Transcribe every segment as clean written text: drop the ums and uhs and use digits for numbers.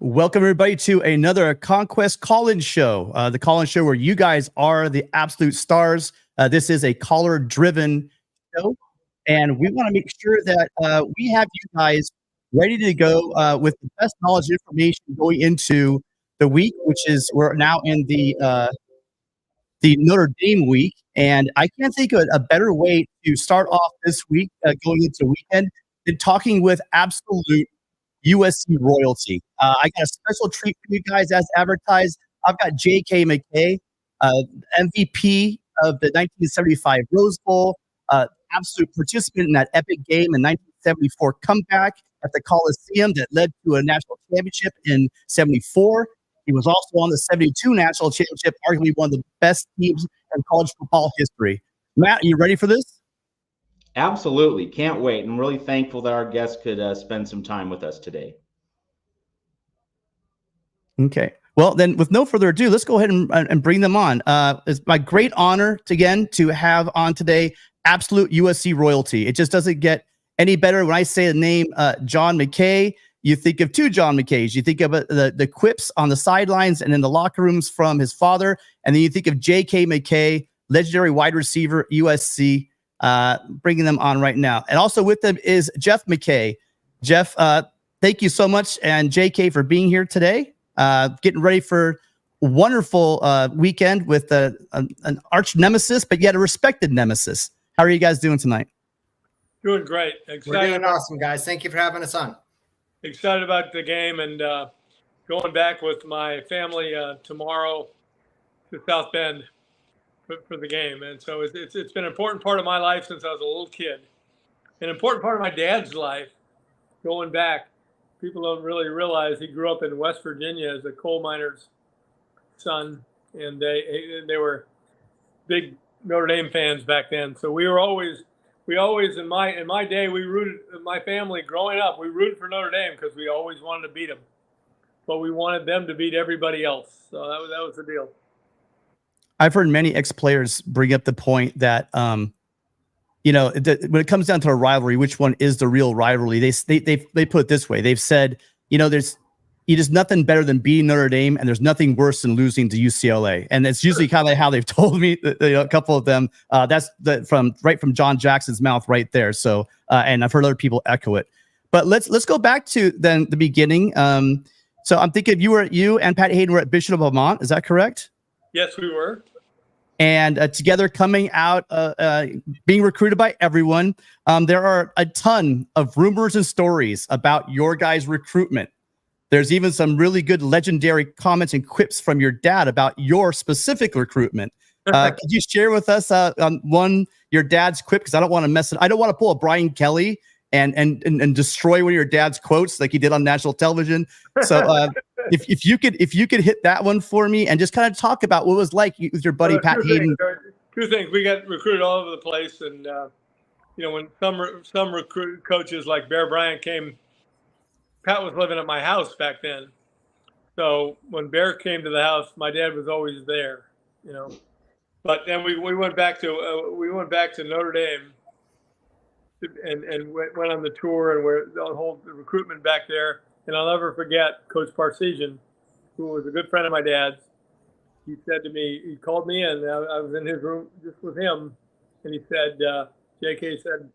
Welcome, everybody, to another Conquest call-in show. The call-in show where you guys are the absolute stars. This is a caller-driven show, and we want to make sure that we have you guys ready to go with the best knowledge and information going into the week, which is we're now in the Notre Dame week, and I can't think of a better way to start off this week going into the weekend than talking with absolute USC royalty. I got a special treat for you guys as advertised. I've got J.K. McKay, MVP of the 1975 Rose Bowl, absolute participant in that epic game in 1974 comeback at the Coliseum that led to a national championship in 74. He was also on the 72 national championship, arguably one of the best teams in college football history. Matt, are you ready for this? Absolutely. Can't wait. I'm really thankful that our guest could spend some time with us today. Okay. Well, then with no further ado, let's go ahead and bring them on. It's my great honor to have on today absolute USC royalty. It just doesn't get any better. When I say the name John McKay, you think of two John McKays. You think of the quips on the sidelines and in the locker rooms from his father. And then you think of J.K. McKay, legendary wide receiver, USC. Bringing them on right now. And also with them is Jeff McKay. Jeff, thank you so much. And JK for being here today. Getting ready for a wonderful weekend with an arch nemesis, but yet a respected nemesis. How are you guys doing tonight? Doing great. Excited. We're doing awesome, guys. Thank you for having us on. Excited about the game and going back with my family tomorrow to South Bend for the game. And so it's been an important part of my life since I was a little kid. An important part of my dad's life going back. People don't really realize he grew up in West Virginia as a coal miner's son, and they were big Notre Dame fans back then. So we always in my day, we rooted, my family growing up, we rooted for Notre Dame because we always wanted to beat them, but we wanted them to beat everybody else. So that was the deal. I've heard many ex-players bring up the point that, when it comes down to a rivalry, which one is the real rivalry? They put it this way. They've said, there's nothing better than beating Notre Dame, and there's nothing worse than losing to UCLA. And it's usually kind of how they've told me. A couple of them. That's from John Jackson's mouth right there. So, and I've heard other people echo it. But let's go back to then the beginning. So I'm thinking you and Pat Hayden were at Bishop of Vermont. Is that correct? Yes, we were. And together coming out, being recruited by everyone. There are a ton of rumors and stories about your guys' recruitment. There's even some really good legendary comments and quips from your dad about your specific recruitment. Could you share with us your dad's quip? Because I don't want to mess it. I don't want to pull a Brian Kelly and destroy one of your dad's quotes like he did on national television. So if you could hit that one for me and just kind of talk about what it was like with your buddy Pat Hayden. Two things. We got recruited all over the place, and when some recruit coaches like Bear Bryant came, Pat was living at my house back then. So when Bear came to the house, my dad was always there. But then we went back to Notre Dame. And went on the tour, and we're the whole recruitment back there. And I'll never forget Coach Parsegian, who was a good friend of my dad's. He said to me, he called me in, I was in his room just with him, and he said, JK said,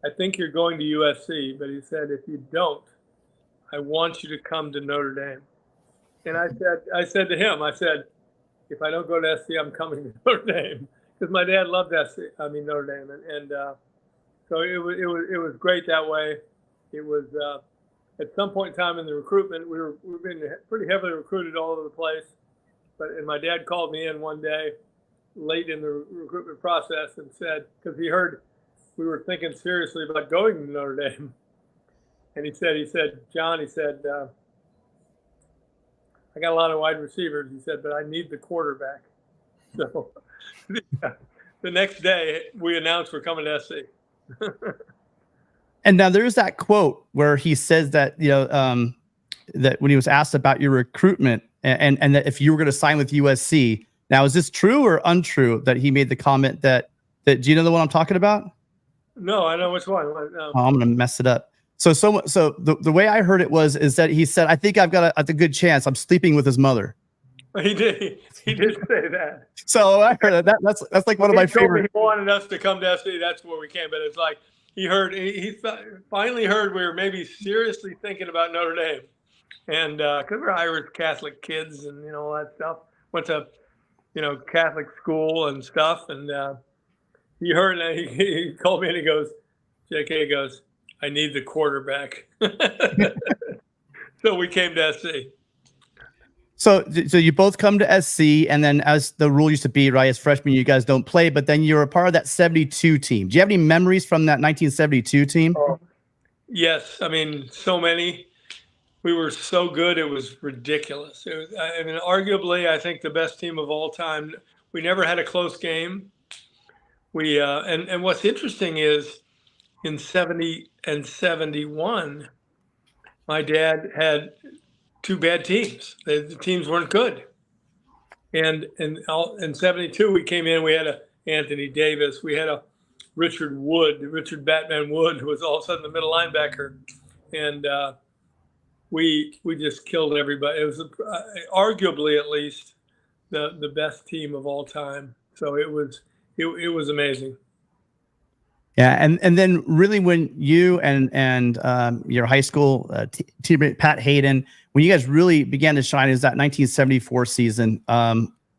I think you're going to USC, but he said, if you don't, I want you to come to Notre Dame. And I said to him, if I don't go to SC, I'm coming to Notre Dame, because my dad loved Notre Dame, and so it was great that way. It was at some point in time in the recruitment, we've been pretty heavily recruited all over the place. And my dad called me in one day, late in the recruitment process, and said, because he heard we were thinking seriously about going to Notre Dame, and he said, John, I got a lot of wide receivers. He said, but I need the quarterback. So the next day, we announced we're coming to SC. And now there's that quote where he says that that when he was asked about your recruitment and that if you were going to sign with USC. Now, is this true or untrue that he made the comment that do you know the one I'm talking about? No, I know which one. Oh, I'm going to mess it up. So the way I heard it is that he said, I think I've got a good chance. I'm sleeping with his mother. He did say that. So I heard that's like one of my favorite. He wanted us to come to SC. That's where we came. But it's like he finally heard we were maybe seriously thinking about Notre Dame, and because we're Irish Catholic kids and all that stuff. Went to Catholic school and stuff, and he heard and he called me and he goes, JK goes, I need the quarterback. So we came to SC. So you both come to SC, and then as the rule used to be, right, as freshmen, you guys don't play, but then you're a part of that 72 team. Do you have any memories from that 1972 team? Oh, yes. I mean, so many. We were so good. It was ridiculous. Arguably, I think the best team of all time. We never had a close game. We and what's interesting is in 70 and 71, my dad had two bad teams. The teams weren't good. And in 72, we came in, we had a Anthony Davis, we had a Richard Batman Wood, who was all of a sudden the middle linebacker. And we just killed everybody. It was arguably, at least, the best team of all time. So it was amazing. Yeah, and then really when you and your high school teammate Pat Hayden, when you guys really began to shine, is that 1974 season.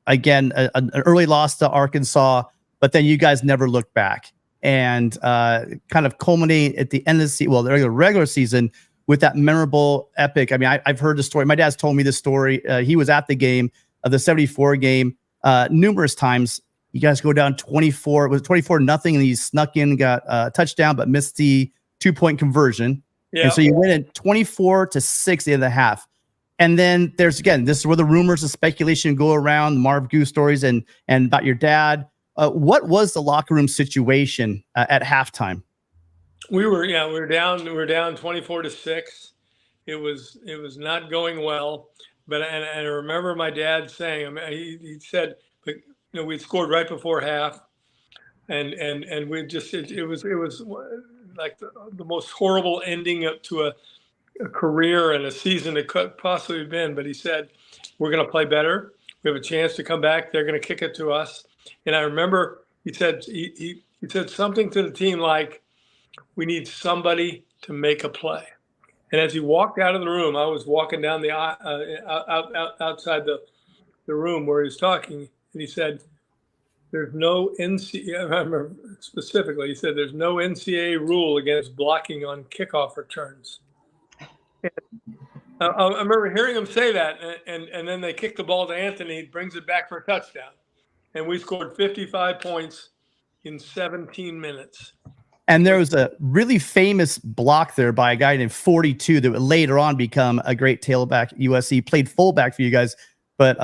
Again, an early loss to Arkansas, but then you guys never looked back and kind of culminate at the end of the regular season with that memorable epic. I mean, I've heard the story. My dad's told me the story. He was at the game of the 74 game numerous times. You guys go down 24. It was 24-0, and he snuck in, got a touchdown, but missed the 2-point conversion. Yeah. And so you win at 24-6 in the half. And then this is where the rumors and speculation go around, Marv Goose stories and about your dad. What was the locker room situation at halftime? We were down 24-6. It was not going well. But I remember my dad saying, he said, we scored right before half, and we just it was like the most horrible ending up to a career and a season it could possibly have been. But he said, we're going to play better. We have a chance to come back. They're going to kick it to us. And I remember he said something to the team like, we need somebody to make a play. And as he walked out of the room, I was walking down the outside the room where he was talking. And he said, there's no NCAA, I remember specifically, he said, there's no NCAA rule against blocking on kickoff returns. And I remember hearing him say that, and then they kick the ball to Anthony, brings it back for a touchdown. And we scored 55 points in 17 minutes. And there was a really famous block there by a guy named 42 that would later on become a great tailback at USC, played fullback for you guys. But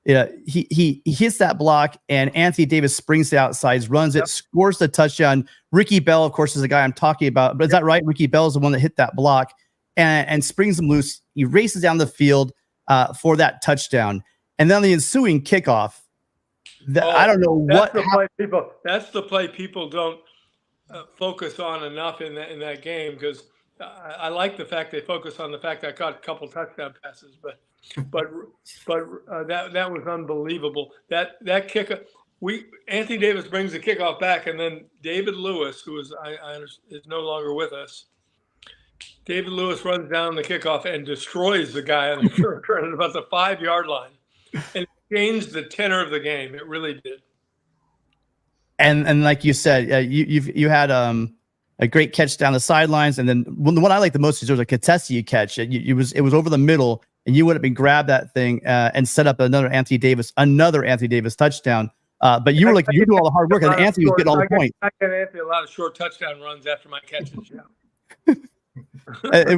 he hits that block, and Anthony Davis springs to the outside, runs it, scores the touchdown. Ricky Bell, of course, is the guy I'm talking about. But is that right? Ricky Bell is the one that hit that block and springs him loose. He races down the field for that touchdown. And then the ensuing kickoff, I don't know what happened. That's the play people don't focus on enough in that game, because I like the fact they focus on the fact I caught a couple touchdown passes, but that was unbelievable. That kick, Anthony Davis brings the kickoff back, and then David Lewis, who is no longer with us. David Lewis runs down the kickoff and destroys the guy on the return at about the 5-yard line, and it changed the tenor of the game. It really did. And like you said, you had a great catch down the sidelines, and then the one I like the most is there was a contested catch. It was over the middle, and you would have been grabbed that thing and set up another Anthony Davis touchdown. But you were you do all the hard work, and Anthony was getting all the points. I gave Anthony a lot of short touchdown runs after my catches. Yeah.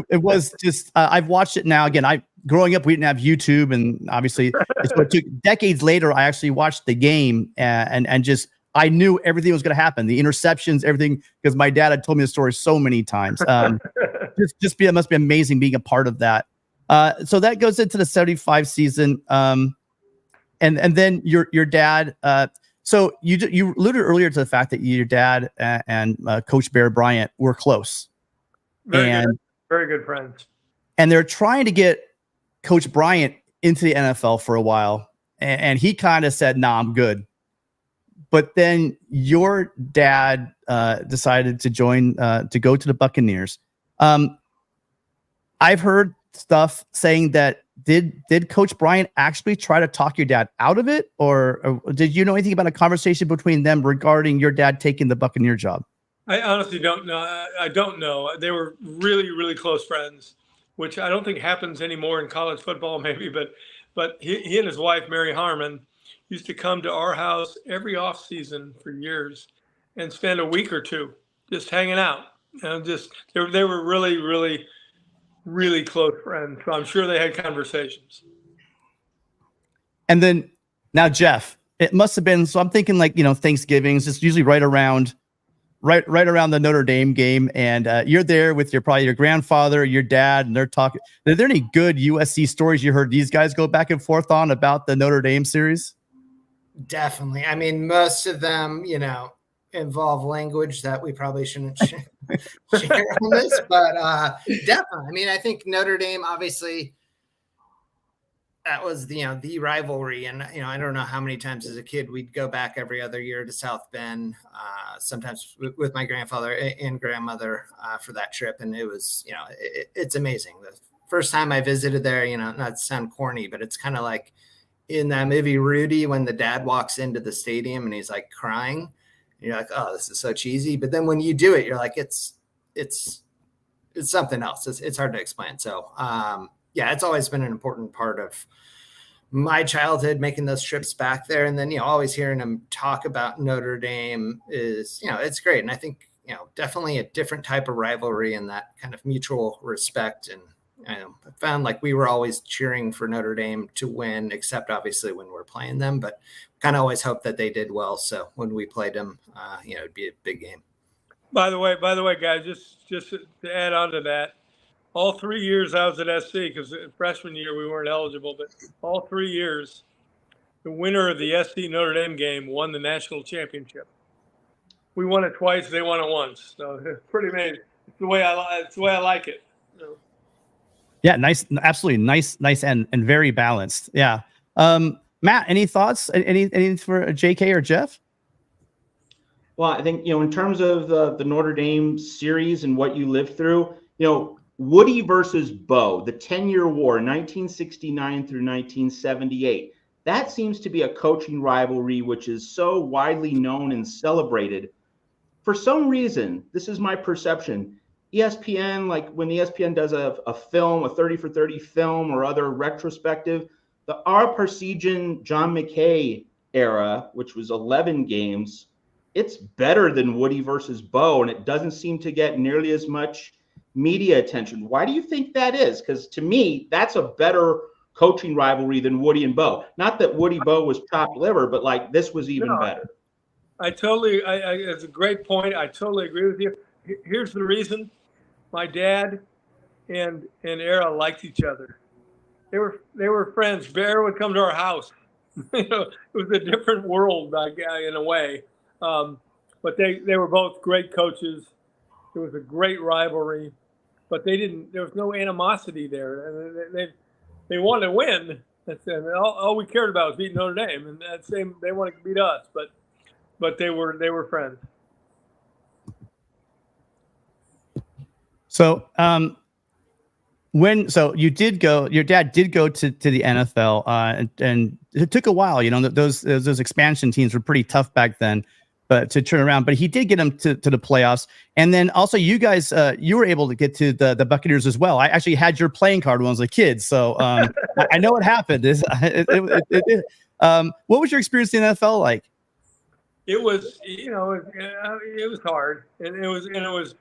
it was just I've watched it now again. Growing up, we didn't have YouTube, and obviously it's what took decades later. I actually watched the game and just. I knew everything was going to happen. The interceptions, everything, because my dad had told me the story so many times. It must be amazing being a part of that. So that goes into the 75 season. And then your dad. So you alluded earlier to the fact that your dad and Coach Bear Bryant were close. Very good friends. And they're trying to get Coach Bryant into the NFL for a while. And he kind of said, "Nah, I'm good." But then your dad decided to go to the Buccaneers. I've heard stuff saying that did Coach Bryant actually try to talk your dad out of it, or did you know anything about a conversation between them regarding your dad taking the Buccaneer job? I honestly don't know. I don't know. They were really, really close friends, which I don't think happens anymore in college football, maybe. But he and his wife, Mary Hartman, used to come to our house every off season for years and spend a week or two just hanging out. Just they were really, really, really close friends. So I'm sure they had conversations. And then now, Jeff, it must have been. So I'm thinking like Thanksgiving's just usually right around the Notre Dame game, and you're there with probably your grandfather, your dad, and they're talking. Are there any good USC stories you heard these guys go back and forth on about the Notre Dame series? Definitely. I mean, most of them, involve language that we probably shouldn't share on this, but definitely. I mean, I think Notre Dame, obviously, that was the rivalry, and I don't know how many times as a kid we'd go back every other year to South Bend, sometimes with my grandfather and grandmother for that trip, and it was it's amazing. The first time I visited there, not to sound corny, but it's kind of like in that movie Rudy when the dad walks into the stadium and he's like crying, and you're like, oh, this is so cheesy, but then when you do it, you're like, it's something else. It's hard to explain. So yeah, it's always been an important part of my childhood, making those trips back there. And then, always hearing them talk about Notre Dame is, it's great. And I think, definitely a different type of rivalry and that kind of mutual respect. And I found like we were always cheering for Notre Dame to win, except obviously when we're playing them, but kind of always hoped that they did well. So when we played them, it'd be a big game. By the way, guys, just to add on to that, all 3 years I was at SC, because freshman year we weren't eligible, but all 3 years, the winner of the SC Notre Dame game won the national championship. We won it twice; they won it once. So it's pretty amazing. It's the way I like it. Yeah, nice, absolutely nice, and very balanced. Yeah, Matt, any thoughts? Any for JK or Jeff? Well, I think in terms of the Notre Dame series and what you lived through, Woody versus Bo, the 10-year war, 1969 through 1978. That seems to be a coaching rivalry which is so widely known and celebrated. For some reason, this is my perception, ESPN, like when ESPN does a film, a 30 for 30 film or other retrospective, the R. Parsegian, John McKay era, which was 11 games, it's better than Woody versus Bo, and it doesn't seem to get nearly as much media attention. Why do you think that is? Because to me, that's a better coaching rivalry than Woody and Bo. Not that Woody Bo was chopped liver, but like this was even better. It's a great point. I totally agree with you. Here's the reason. My dad and Era liked each other. They were friends. Era would come to our house. It was a different world, in a way. But they were both great coaches. It was a great rivalry, but there was no animosity there. They wanted to win. All we cared about was beating Notre Dame, and they wanted to beat us, but they were friends. So your dad did go to the NFL, and it took a while. Those expansion teams were pretty tough back then, but to turn around. But he did get them to the playoffs, and then also you guys you were able to get to the Buccaneers as well. I actually had your playing card when I was a kid, so I know what happened. What was your experience in the NFL like? It was it was hard, and it was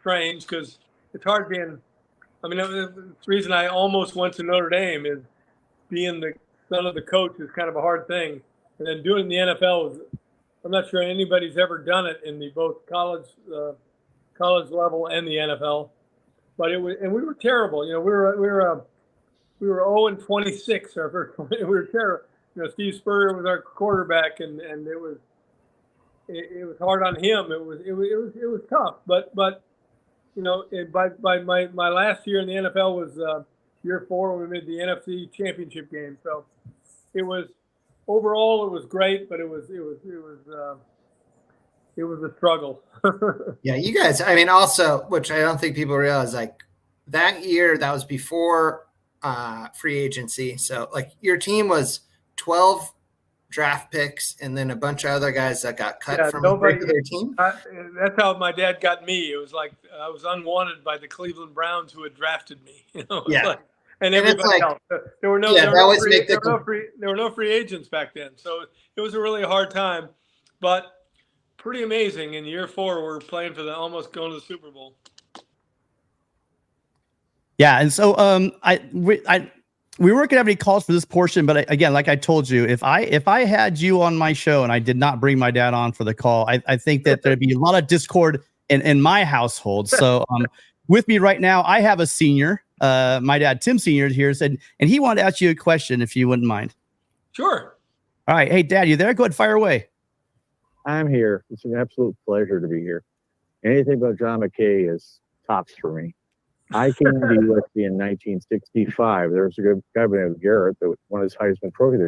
strange because it's hard being. I mean, the reason I almost went to Notre Dame is being the son of the coach is kind of a hard thing, and then doing the NFL. I'm not sure anybody's ever done it in both college level and the NFL, but we were terrible. We were 0-26 our first. We were terrible. Steve Spurrier was our quarterback, and it was hard on him. It was tough, but by my last year in the NFL was year 4 when we made the NFC Championship game. So it was overall it was great, but it was a struggle. Yeah, you guys. I mean, also, which I don't think people realize, like that year that was before free agency. So like your team was 12 draft picks and then a bunch of other guys that got cut from the regular team. That's how my dad got me. It was like I was unwanted by the Cleveland Browns who had drafted me. Yeah. And everybody else. There were no free agents back then. So it was a really hard time, but pretty amazing. In year 4, we're playing for almost going to the Super Bowl. Yeah. And so we weren't gonna have any calls for this portion, but again, like I told you, if I had you on my show and I did not bring my dad on for the call, I think that there'd be a lot of discord in my household. So with me right now, I have a senior, my dad, Tim Senior here, said, and he wanted to ask you a question if you wouldn't mind. Sure. All right. Hey, Dad, you there? Go ahead, fire away. I'm here. It's an absolute pleasure to be here. Anything about John McKay is tops for me. I came to USC in 1965. There was a good guy by the name of Garrett that won his Heisman Trophy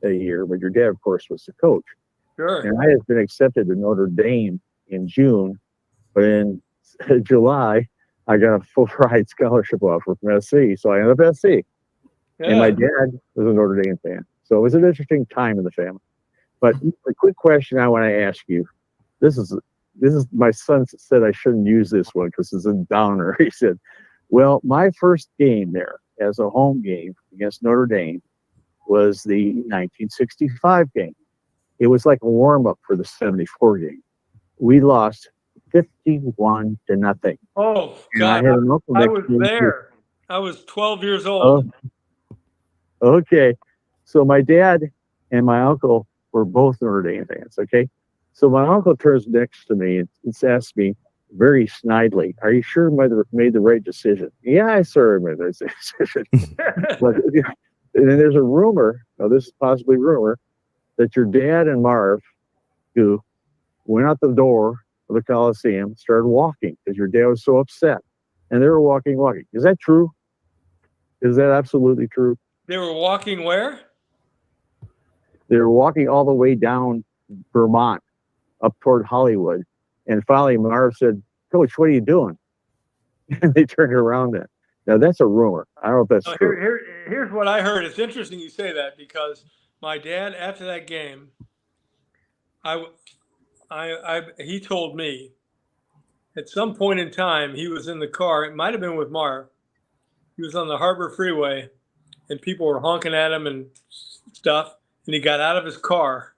that year, but your dad, of course, was the coach. Sure. And I had been accepted to Notre Dame in June, but in July, I got a full ride scholarship offer from SC, so I ended up at SC. Yeah. And my dad was a Notre Dame fan, so it was an interesting time in the family. But a quick question I want to ask you: this is my son said I shouldn't use this one because it's a downer. He said, well, my first game there as a home game against Notre Dame was the 1965 game. It was like a warm-up for the 74 game. We lost 51-0. Oh, God. I was there. I was 12 years old. Oh, okay. So my dad and my uncle were both Notre Dame fans, okay? So my uncle turns next to me and asks me very snidely, are you sure you made the right decision? Yeah, I sure made the right decision. And then there's a rumor, now this is possibly rumor, that your dad and Marv, who went out the door of the Coliseum, started walking because your dad was so upset. And they were walking. Is that true? Is that absolutely true? They were walking where? They were walking all the way down Vermont, up toward Hollywood. And finally, Marv said, Coach, what are you doing? And they turned around then. Now, that's a rumor. I don't know if that's true. Here's what I heard. It's interesting you say that because my dad, after that game, he told me at some point in time, he was in the car. It might have been with Marv. He was on the Harbor Freeway, and people were honking at him and stuff. And he got out of his car.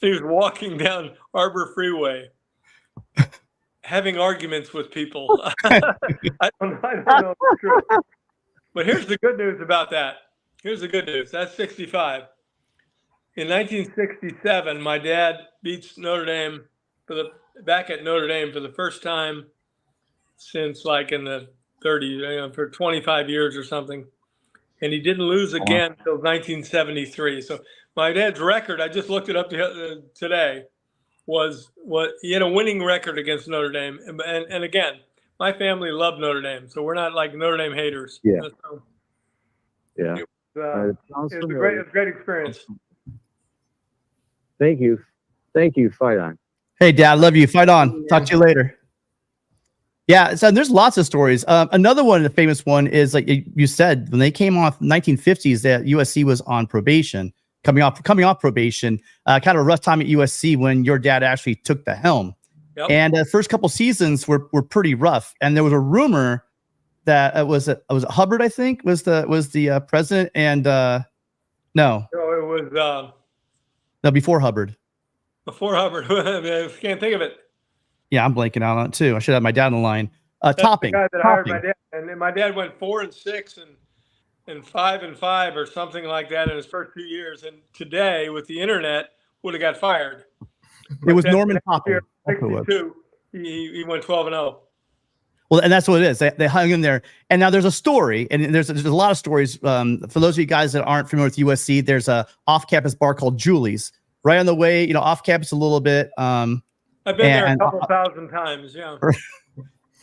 He was walking down Harbor Freeway, having arguments with people. I don't know if it's true. But here's the good news about that. Here's the good news. That's 65. In 1967, my dad beats Notre Dame back at Notre Dame for the first time since like in the 30s, for 25 years or something. And he didn't lose again until 1973. So my dad's record, I just looked it up today, was what he had a winning record against Notre Dame. And again, my family loved Notre Dame, so we're not like Notre Dame haters. Yeah. So yeah. It was a great experience. Thank you. Fight on. Hey, Dad, love you. Fight on. Talk to you later. Yeah, so there's lots of stories. Another one, the famous one, is like you said, when they came off 1950s, that USC was on probation, coming off probation. Kind of a rough time at USC when your dad actually took the helm. Yep. And the first couple seasons were pretty rough. And there was a rumor that it was Hubbard, I think, was the president, and no, it was no, before Hubbard. Before Hubbard, I can't think of it. Yeah, I'm blanking out on it too. I should have my dad on the line. Topping. The guy that hired my dad, and then my dad went 4-6 and 5-5 or something like that in his first 2 years. And today, with the internet, would have got fired. It was Norman Topping. 62, he went 12-0. Well, and that's what it is. They hung him there. And now there's a story, and there's a lot of stories. For those of you guys that aren't familiar with USC, there's a off-campus bar called Julie's right on the way. Off campus a little bit. I've been there a couple thousand times. Yeah.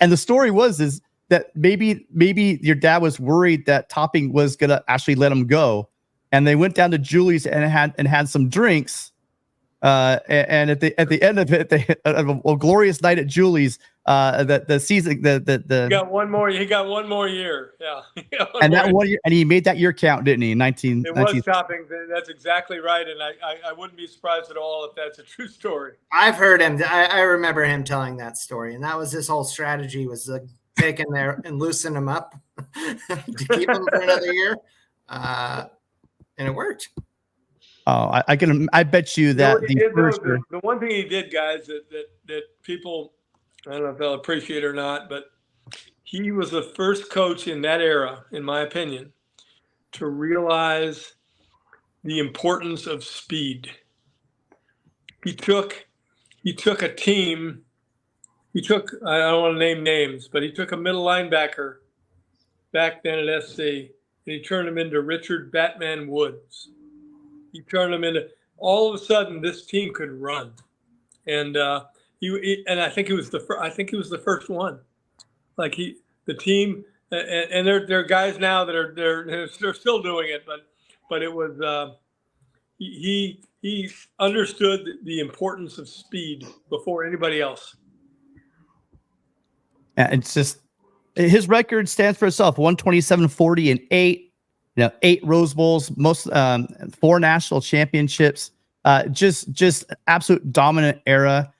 And the story is that maybe your dad was worried that Topping was gonna actually let him go, and they went down to Julie's and had some drinks. And at the end of it, a glorious night at Julie's. The season, he got one more year. Yeah, and that 1 year, and he made that year count, didn't he? It was Topping. That's exactly right, and I wouldn't be surprised at all if that's a true story. I've heard him. I remember him telling that story, and that was his whole strategy, was take him there and loosen him up to keep him for another year, and it worked. Oh, I bet you that the one thing he did, guys, that people, I don't know if they'll appreciate it or not, but he was the first coach in that era, in my opinion, to realize the importance of speed. He took a team. I don't want to name names, but he took a middle linebacker back then at SC, and he turned him into Richard Batman Woods. He turned him into, all of a sudden this team could run, and I think he was the first one. Like the team, and there are guys now that they're still doing it, but it was he understood the importance of speed before anybody else. Yeah, it's just his record stands for itself: 127, 40, and 8. 8 Rose Bowls, 4 national championships. Just absolute dominant era.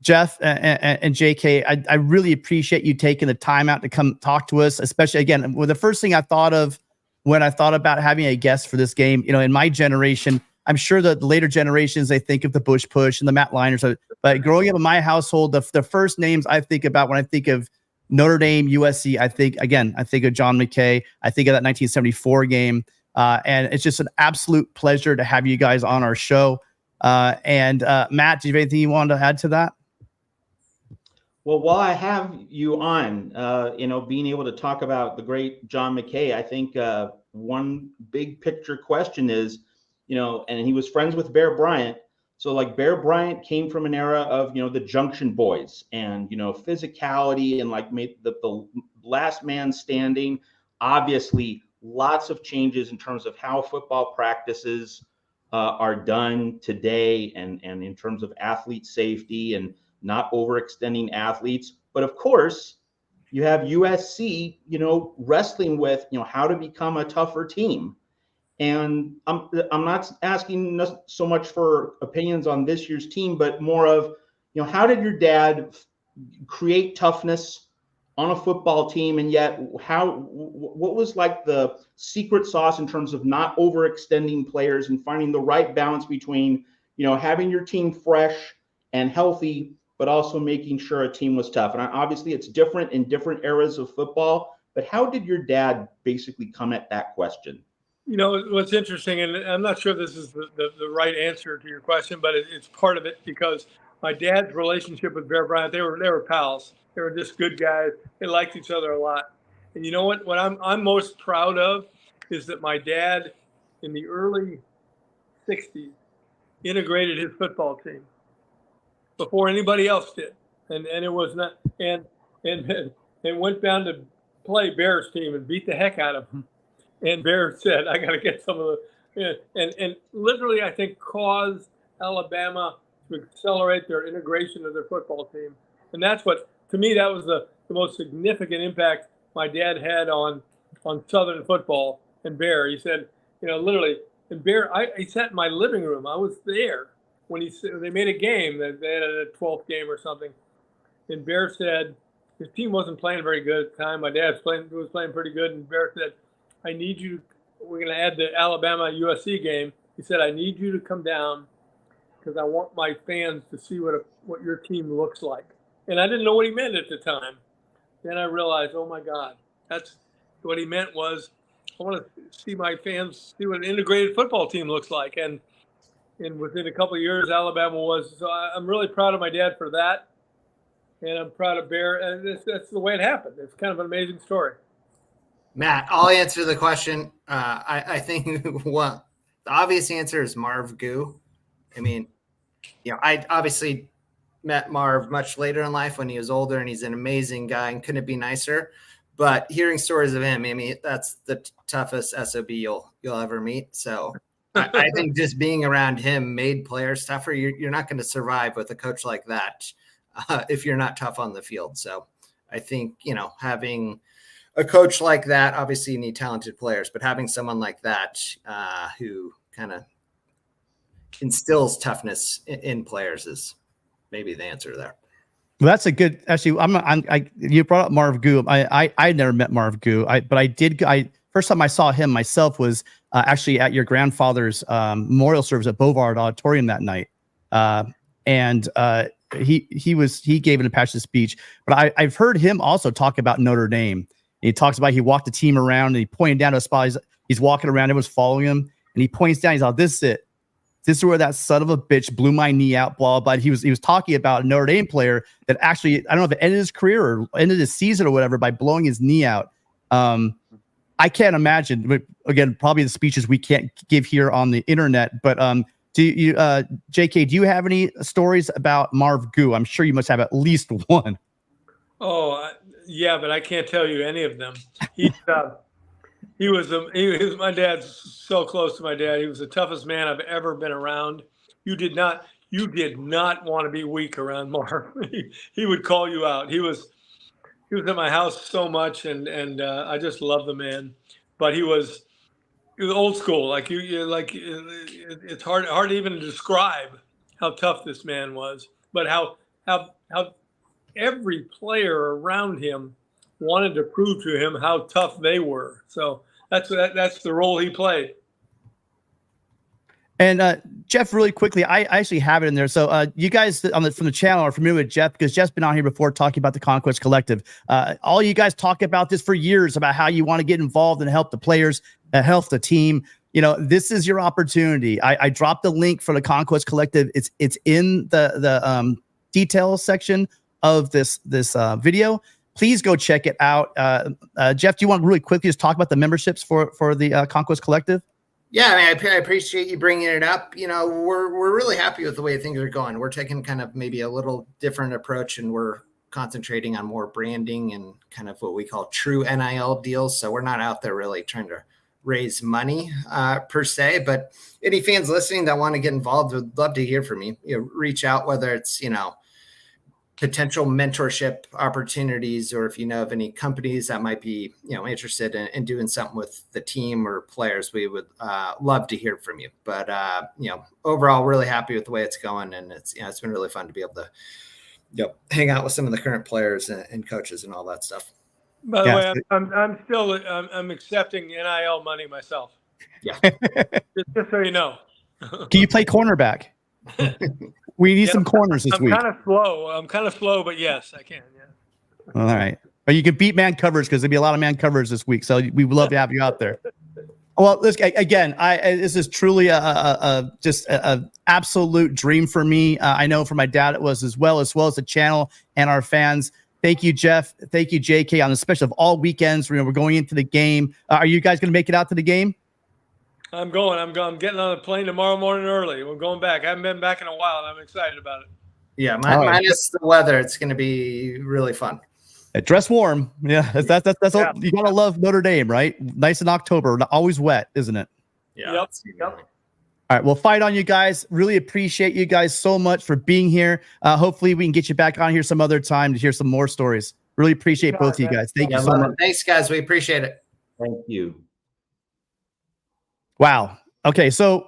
Jeff and JK, I really appreciate you taking the time out to come talk to us. Especially again, the first thing I thought of when I thought about having a guest for this game. In my generation, I'm sure that the later generations, they think of the Bush Push and the Matt Liners. But growing up in my household, the first names I think about when I think of Notre Dame, USC, I think of John McKay. I think of that 1974 game. And it's just an absolute pleasure to have you guys on our show. And Matt, do you have anything you wanted to add to that? Well, while I have you on, being able to talk about the great John McKay, I think one big picture question is, and he was friends with Bear Bryant. So like Bear Bryant came from an era of, the Junction Boys and, physicality and like made the last man standing. Obviously, lots of changes in terms of how football practices are done today and in terms of athlete safety and not overextending athletes. But of course, you have USC, wrestling with, how to become a tougher team. And I'm not asking so much for opinions on this year's team, but more of, how did your dad create toughness on a football team? And yet what was like the secret sauce in terms of not overextending players and finding the right balance between, having your team fresh and healthy, but also making sure a team was tough? And obviously it's different in different eras of football, but how did your dad basically come at that question? What's interesting, and I'm not sure this is the right answer to your question, but it's part of it, because my dad's relationship with Bear Bryant, they were pals. They were just good guys. They liked each other a lot. And you know what I'm most proud of is that my dad in the early 60s integrated his football team before anybody else did. And it was not, and went down to play Bear's team and beat the heck out of them. And Bear said, I got to get some of the, and literally, I think, caused Alabama to accelerate their integration of their football team. And that's what, to me, that was the most significant impact my dad had on Southern football. And Bear, he said, literally, and Bear, he sat in my living room. I was there when they made a game, that they had a 12th game or something. And Bear said, his team wasn't playing very good at the time. My dad was playing pretty good. And Bear said, I need you, we're going to add the Alabama USC game. He said, I need you to come down because I want my fans to see what your team looks like. And I didn't know what he meant at the time. Then I realized, oh my God, that's what he meant was, I want to see my fans see what an integrated football team looks like. And within a couple of years, Alabama was. So I'm really proud of my dad for that. And I'm proud of Bear. And that's the way it happened. It's kind of an amazing story. Matt, I'll answer the question. I think the obvious answer is Marv Goo. I mean, I obviously met Marv much later in life when he was older, and he's an amazing guy and couldn't be nicer. But hearing stories of him, I mean, that's the toughest SOB you'll ever meet. So I think just being around him made players tougher. You're not going to survive with a coach like that if you're not tough on the field. So I think, having a coach like that, obviously you need talented players, but having someone like that who kind of instills toughness in players is maybe the answer there. Well, that's a good. Actually, you brought up Marv Gu. I never met Marv Gu. First time I saw him myself was actually at your grandfather's memorial service at Bovard Auditorium that night, and he gave an impassioned speech. But I've heard him also talk about Notre Dame. He talks about he walked the team around and he pointed down to a spot. He's walking around, everyone's following him, and he points down. He's like, "This is it. This is where that son of a bitch blew my knee out." Blah, blah. He was talking about a Notre Dame player that actually, I don't know if it ended his career or ended his season or whatever by blowing his knee out. I can't imagine. But again, probably the speeches we can't give here on the internet. But do you, JK, do you have any stories about Marv Gu? I'm sure you must have at least one. Oh, yeah, but I can't tell you any of them. He was my dad's so close to my dad. He was the toughest man I've ever been around. You did not want to be weak around Marv. He would call you out. He was at my house so much, and I just love the man. But he was old school. Like it's hard even to describe how tough this man was. But how every player around him wanted to prove to him how tough they were. So that's the role he played. And Jeff, really quickly, I actually have it in there. So you guys from the channel are familiar with Jeff because Jeff's been on here before talking about the Conquest Collective. All you guys talk about this for years about how you want to get involved and help the players, help the team. This is your opportunity. I dropped the link for the Conquest Collective. It's in the details section of this video. Please go check it out. Jeff, do you want to really quickly just talk about the memberships for the Conquest Collective? Yeah, I mean, I appreciate you bringing it up. We're really happy with the way things are going. We're taking kind of maybe a little different approach, and we're concentrating on more branding and kind of what we call true NIL deals. So we're not out there really trying to raise money per se, but any fans listening that want to get involved would love to hear from you. Reach out, whether it's, potential mentorship opportunities, or if you know of any companies that might be, interested in doing something with the team or players, we would love to hear from you. But, overall, really happy with the way it's going. And it's been really fun to be able to, hang out with some of the current players and coaches and all that stuff. By the way, I'm accepting NIL money myself. Yeah. just so you know. Can you play cornerback? We need some corners this week. I'm kind of slow, but yes, I can. Yeah. All right. Or you can beat man coverage because there'll be a lot of man coverage this week. So we would love to have you out there. Well, again, this is truly just a absolute dream for me. I know for my dad it was as well as the channel and our fans. Thank you, Jeff. Thank you, JK, on the special of all weekends. We're going into the game. Are you guys going to make it out to the game? I'm going. I'm getting on a plane tomorrow morning early. We're going back. I haven't been back in a while, and I'm excited about it. Yeah, minus the weather, it's going to be really fun. Dress warm. Yeah, that's all. You gotta love Notre Dame, right? Nice in October, always wet, isn't it? Yeah. Yep. All right, well, fight on, you guys. Really appreciate you guys so much for being here. Hopefully, we can get you back on here some other time to hear some more stories. Really appreciate both of you guys. Thank you so much. Thanks, guys. We appreciate it. Thank you. Wow. Okay, so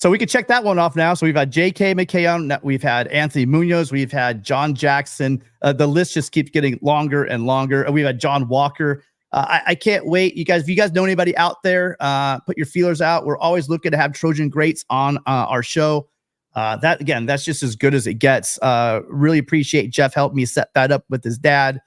we can check that one off now. So we've had JK McKay on, we've had Anthony Munoz, we've had John Jackson. The list just keeps getting longer and longer. We've had John Walker. I can't wait. You guys, if you guys know anybody out there, put your feelers out. We're always looking to have Trojan greats on our show. That's just as good as it gets. Really appreciate Jeff helped me set that up with his dad.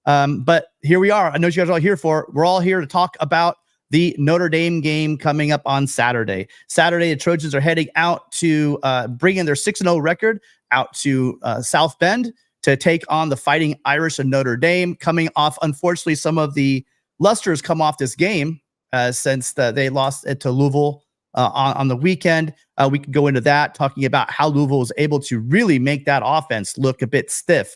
But here we are. I know what you guys are all here for. We're all here to talk about the Notre Dame game coming up on Saturday. The Trojans are heading out to bring in their 6-0 record out to South Bend to take on the Fighting Irish of Notre Dame, coming off, unfortunately, some of the lusters come off this game since they lost it to Louisville on the weekend. We can go into that, talking about how Louisville was able to really make that offense look a bit stiff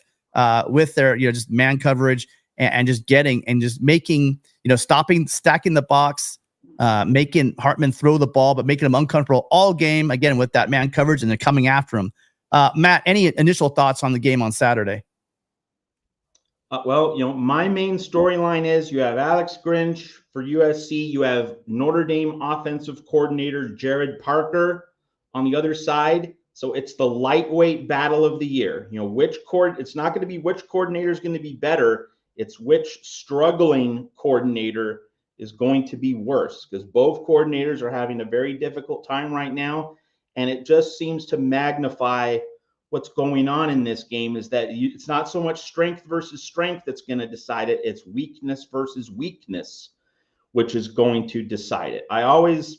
with their, just man coverage and just making, stacking the box, making Hartman throw the ball, but making him uncomfortable all game, again, with that man coverage, and they're coming after him. Matt, any initial thoughts on the game on Saturday? Well, my main storyline is you have Alex Grinch for USC. You have Notre Dame offensive coordinator Jared Parker on the other side. So it's the lightweight battle of the year. It's not going to be which coordinator is going to be better. It's which struggling coordinator is going to be worse, because both coordinators are having a very difficult time right now. And it just seems to magnify what's going on in this game, is that it's not so much strength versus strength that's going to decide it. It's weakness versus weakness, which is going to decide it. I've always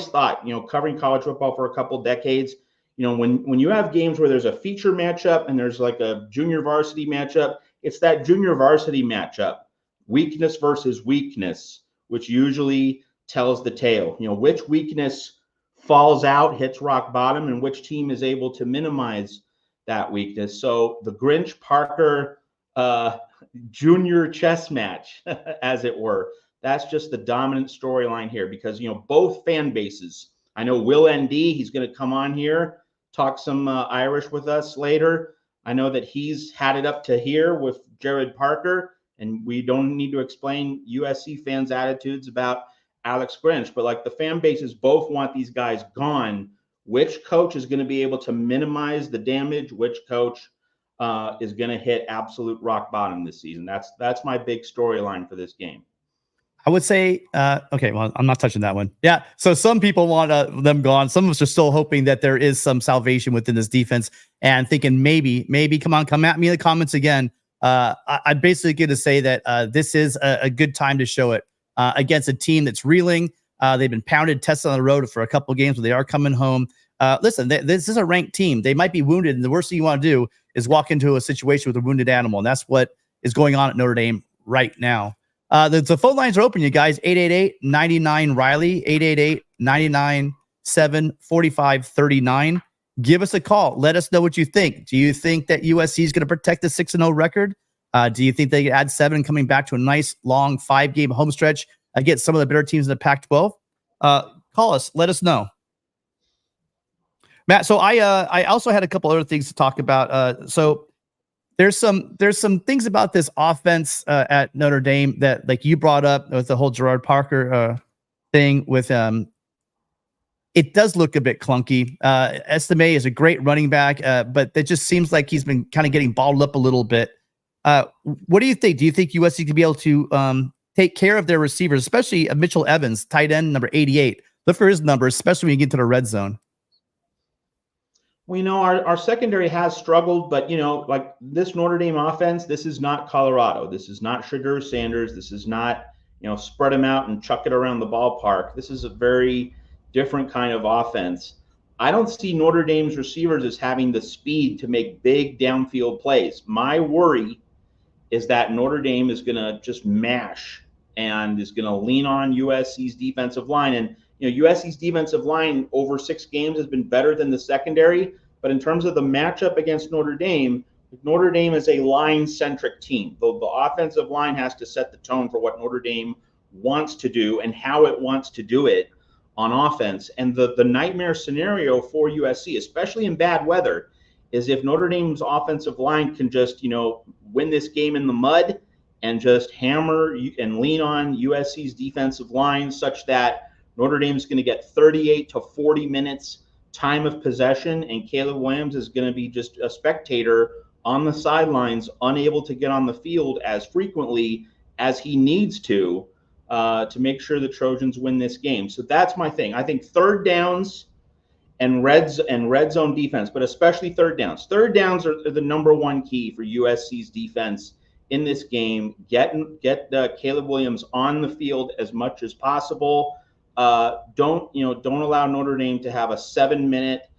thought, covering college football for a couple decades, when you have games where there's a feature matchup and there's like a junior varsity matchup, it's that junior varsity matchup, weakness versus weakness, which usually tells the tale. Which weakness falls out, hits rock bottom, and which team is able to minimize that weakness. So the Grinch Parker junior chess match, as it were, that's just the dominant storyline here, because both fan bases. I know Will ND, he's going to come on here, talk some Irish with us later. I know that he's had it up to here with Jared Parker, and we don't need to explain USC fans' attitudes about Alex Grinch, but like the fan bases both want these guys gone. Which coach is going to be able to minimize the damage? Which coach is going to hit absolute rock bottom this season? That's my big storyline for this game. I would say, okay, well, I'm not touching that one. Yeah, so some people want them gone. Some of us are still hoping that there is some salvation within this defense, and thinking maybe, come at me in the comments again. I'm basically going to say that this is a good time to show it against a team that's reeling. They've been pounded, tested on the road for a couple of games, but they are coming home. Listen, this is a ranked team. They might be wounded, and the worst thing you want to do is walk into a situation with a wounded animal, and that's what is going on at Notre Dame right now. The phone lines are open, you guys. 888-99-RILEY, 888-997-4539. Give us a call. Let us know what you think. Do you think that USC is going to protect the 6-0 record? Do you think they could add 7 coming back to a nice, long 5-game home stretch against some of the better teams in the Pac-12? Call us. Let us know. Matt, so I also had a couple other things to talk about. So there's some things about this offense at Notre Dame that, like you brought up with the whole Gerard Parker thing with it does look a bit clunky. Estime is a great running back, but it just seems like he's been kind of getting balled up a little bit. What do you think? Do you think USC could be able to take care of their receivers, especially Mitchell Evans, tight end, number 88? Look for his number, especially when you get to the red zone. Well, our secondary has struggled, but, like this Notre Dame offense, this is not Colorado. This is not Shadur Sanders. This is not, spread them out and chuck it around the ballpark. This is a very different kind of offense. I don't see Notre Dame's receivers as having the speed to make big downfield plays. My worry is that Notre Dame is going to just mash and is going to lean on USC's defensive line. And, USC's defensive line over 6 games has been better than the secondary. But in terms of the matchup against Notre Dame is a line-centric team. The offensive line has to set the tone for what Notre Dame wants to do and how it wants to do it on offense. And the nightmare scenario for USC, especially in bad weather, is if Notre Dame's offensive line can just, win this game in the mud and just hammer and lean on USC's defensive line such that Notre Dame's going to get 38 to 40 minutes time of possession, and Caleb Williams is going to be just a spectator on the sidelines, unable to get on the field as frequently as he needs to make sure the Trojans win this game. So that's my thing. I think third downs and red zone defense, but especially third downs. Third downs are the number one key for USC's defense in this game. Get Caleb Williams on the field as much as possible. Don't allow Notre Dame to have a 7-minute,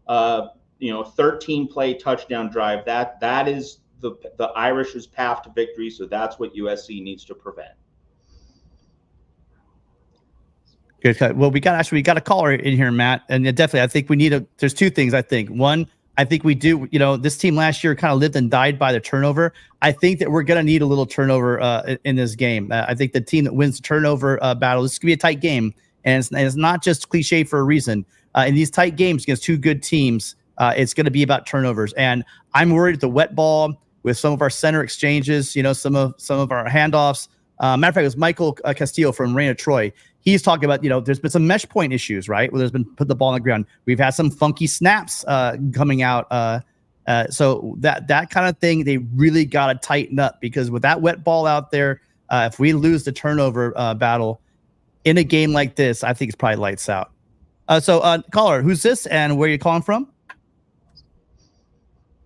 13-play touchdown drive. That is the Irish's path to victory. So that's what USC needs to prevent. Good cut. Well, we got a caller in here, Matt, and definitely, I think we need there's two things. I think one, I think we do. This team last year kind of lived and died by the turnover. I think that we're going to need a little turnover in this game. I think the team that wins the turnover battle, this could be a tight game, and it's not just cliche for a reason. In these tight games against two good teams, it's going to be about turnovers, and I'm worried at the wet ball with some of our center exchanges. Some of our handoffs. Matter of fact, it was Michael Castillo from Reina Troy. He's talking about, there's been some mesh point issues, right? Where there's been put the ball on the ground. We've had some funky snaps coming out. So that kind of thing, they really got to tighten up, because with that wet ball out there, if we lose the turnover battle in a game like this, I think it's probably lights out. So caller, who's this and where are you calling from?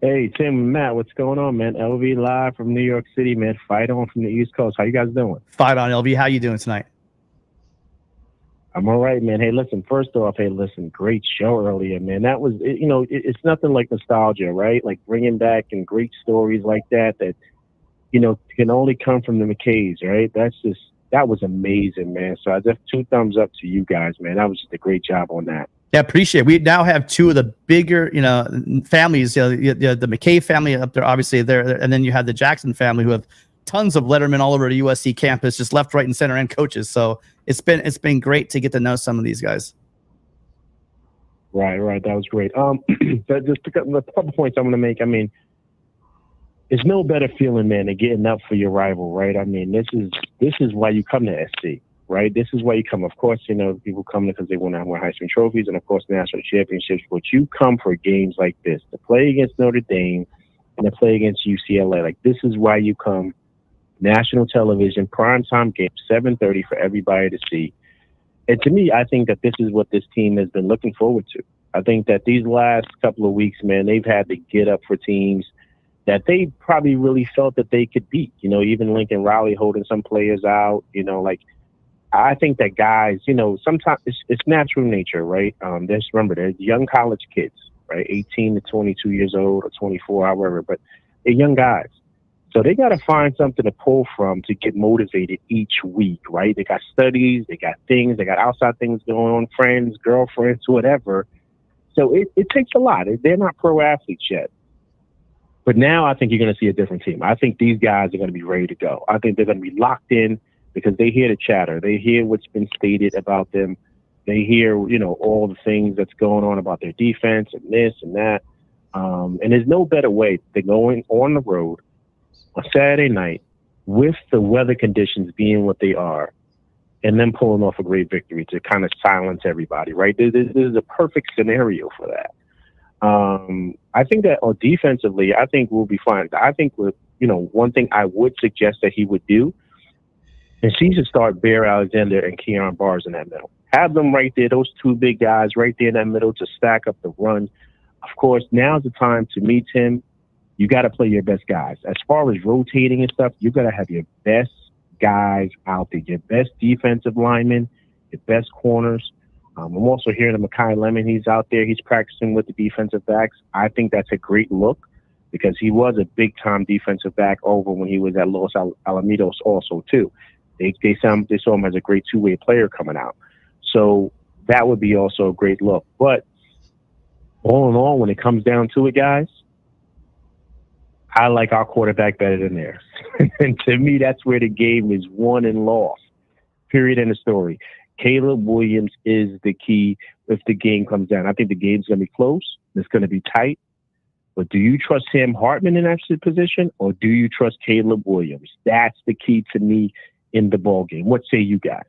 Hey, Tim and Matt, what's going on, man? LV live from New York City, man. Fight on from the East Coast. How you guys doing? Fight on, LV. How you doing tonight? I'm all right, man. Hey, listen, first off, great show earlier, man. That was, it's nothing like nostalgia, right? Like bringing back and great stories like that, can only come from the McKays, right? That was amazing, man. So I just 2 thumbs up to you guys, man. That was just a great job on that. Yeah, appreciate it. We now have 2 of the bigger, families, the McKay family up there, obviously there, and then you have the Jackson family, who have tons of lettermen all over the USC campus, just left, right, and center, and coaches. So it's been great to get to know some of these guys. Right. That was great. But just a couple points I want to make. I mean, it's no better feeling, man, than getting up for your rival, right? I mean, this is why you come to SC. Right, this is why you come. Of course, people come because they want to win Heisman trophies and, of course, national championships. But you come for games like this, to play against Notre Dame and to play against UCLA. Like, this is why you come. National television, primetime game, 7:30 for everybody to see. And to me, I think that this is what this team has been looking forward to. I think that these last couple of weeks, man, they've had to get up for teams that they probably really felt that they could beat. Even Lincoln Riley holding some players out. I think that guys, sometimes it's natural nature, right? Remember, they're young college kids, right? 18 to 22 years old or 24, however, but they're young guys. So they got to find something to pull from to get motivated each week, right? They got studies, they got things, they got outside things going on, friends, girlfriends, whatever. So it takes a lot. They're not pro athletes yet. But now I think you're going to see a different team. I think these guys are going to be ready to go. I think they're going to be locked in, because they hear the chatter. They hear what's been stated about them. They hear, all the things that's going on about their defense and this and that. And there's no better way than going on the road on Saturday night with the weather conditions being what they are, and then pulling off a great victory to kind of silence everybody, right? This is a perfect scenario for that. I think that defensively, I think we'll be fine. I think one thing I would suggest that he would do, and she should start Bear Alexander and Keon Bars in that middle. Have them right there, those 2 big guys right there in that middle to stack up the run. Of course, now's the time to meet him. You got to play your best guys. As far as rotating and stuff, you got to have your best guys out there, your best defensive linemen, your best corners. I'm also hearing of McKay Lemon. He's out there. He's practicing with the defensive backs. I think that's a great look, because he was a big-time defensive back over when he was at Los Alamitos also, too. They saw him as a great 2-way player coming out. So that would be also a great look. But all in all, when it comes down to it, guys, I like our quarterback better than theirs. And to me, that's where the game is won and lost. Period. End of story. Caleb Williams is the key if the game comes down. I think the game's going to be close. It's going to be tight. But do you trust Sam Hartman in that position, or do you trust Caleb Williams? That's the key to me in the ball game. What say you guys?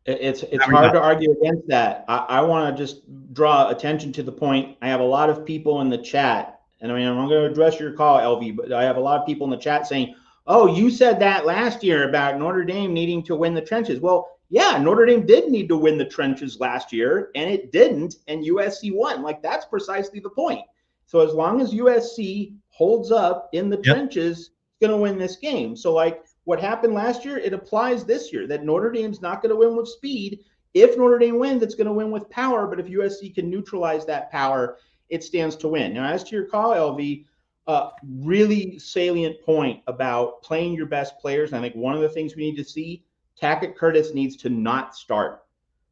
It's hard to argue against that. I want to just draw attention to the point. I have a lot of people in the chat, and I'm going to address your call, LV, but I have a lot of people in the chat saying, oh, you said that last year about Notre Dame needing to win the trenches. Well, yeah, Notre Dame did need to win the trenches last year, and it didn't, and USC won. Like, that's precisely the point. So as long as USC holds up in the trenches, it's going to win this game. So, like, what happened last year, it applies this year, that Notre Dame's not going to win with speed. If Notre Dame wins, it's going to win with power, but if USC can neutralize that power, it stands to win. Now, as to your call, LV, really salient point about playing your best players. And I think one of the things we need to see Tackett Curtis needs to not start.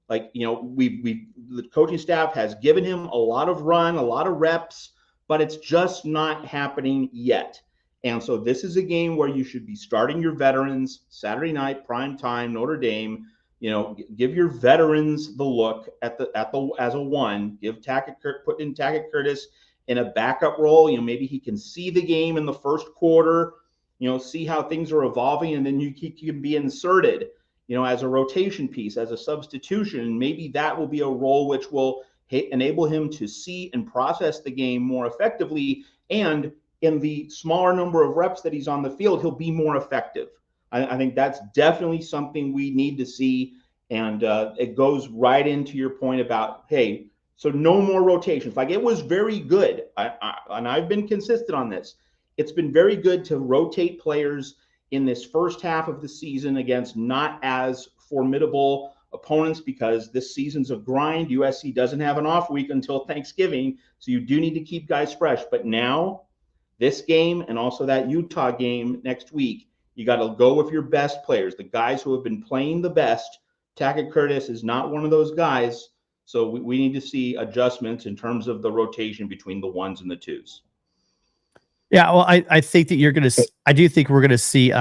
Like, you know, the coaching staff has given him a lot of run, a lot of reps, but it's just not happening yet. And so this is a game where you should be starting your veterans Saturday night, prime time, Notre Dame. You know, give your veterans the look at the as a one. Give put in Tackett Curtis in a backup role. You know, maybe he can see the game in the first quarter. You know, see how things are evolving, and then he can be inserted, you know, as a rotation piece, as a substitution. Maybe that will be a role which will enable him to see and process the game more effectively. And in the smaller number of reps that he's on the field, he'll be more effective. I think that's definitely something we need to see. And it goes right into your point about, hey, so no more rotations. Like, it was very good. And I've been consistent on this. It's been very good to rotate players in this first half of the season against not as formidable opponents, because this season's a grind. USC doesn't have an off week until Thanksgiving, so you do need to keep guys fresh. But now, this game and also that Utah game next week, you got to go with your best players, the guys who have been playing the best. Tackett Curtis is not one of those guys, so we need to see adjustments in terms of the rotation between the ones and the twos. Yeah, well, I think that I do think we're gonna see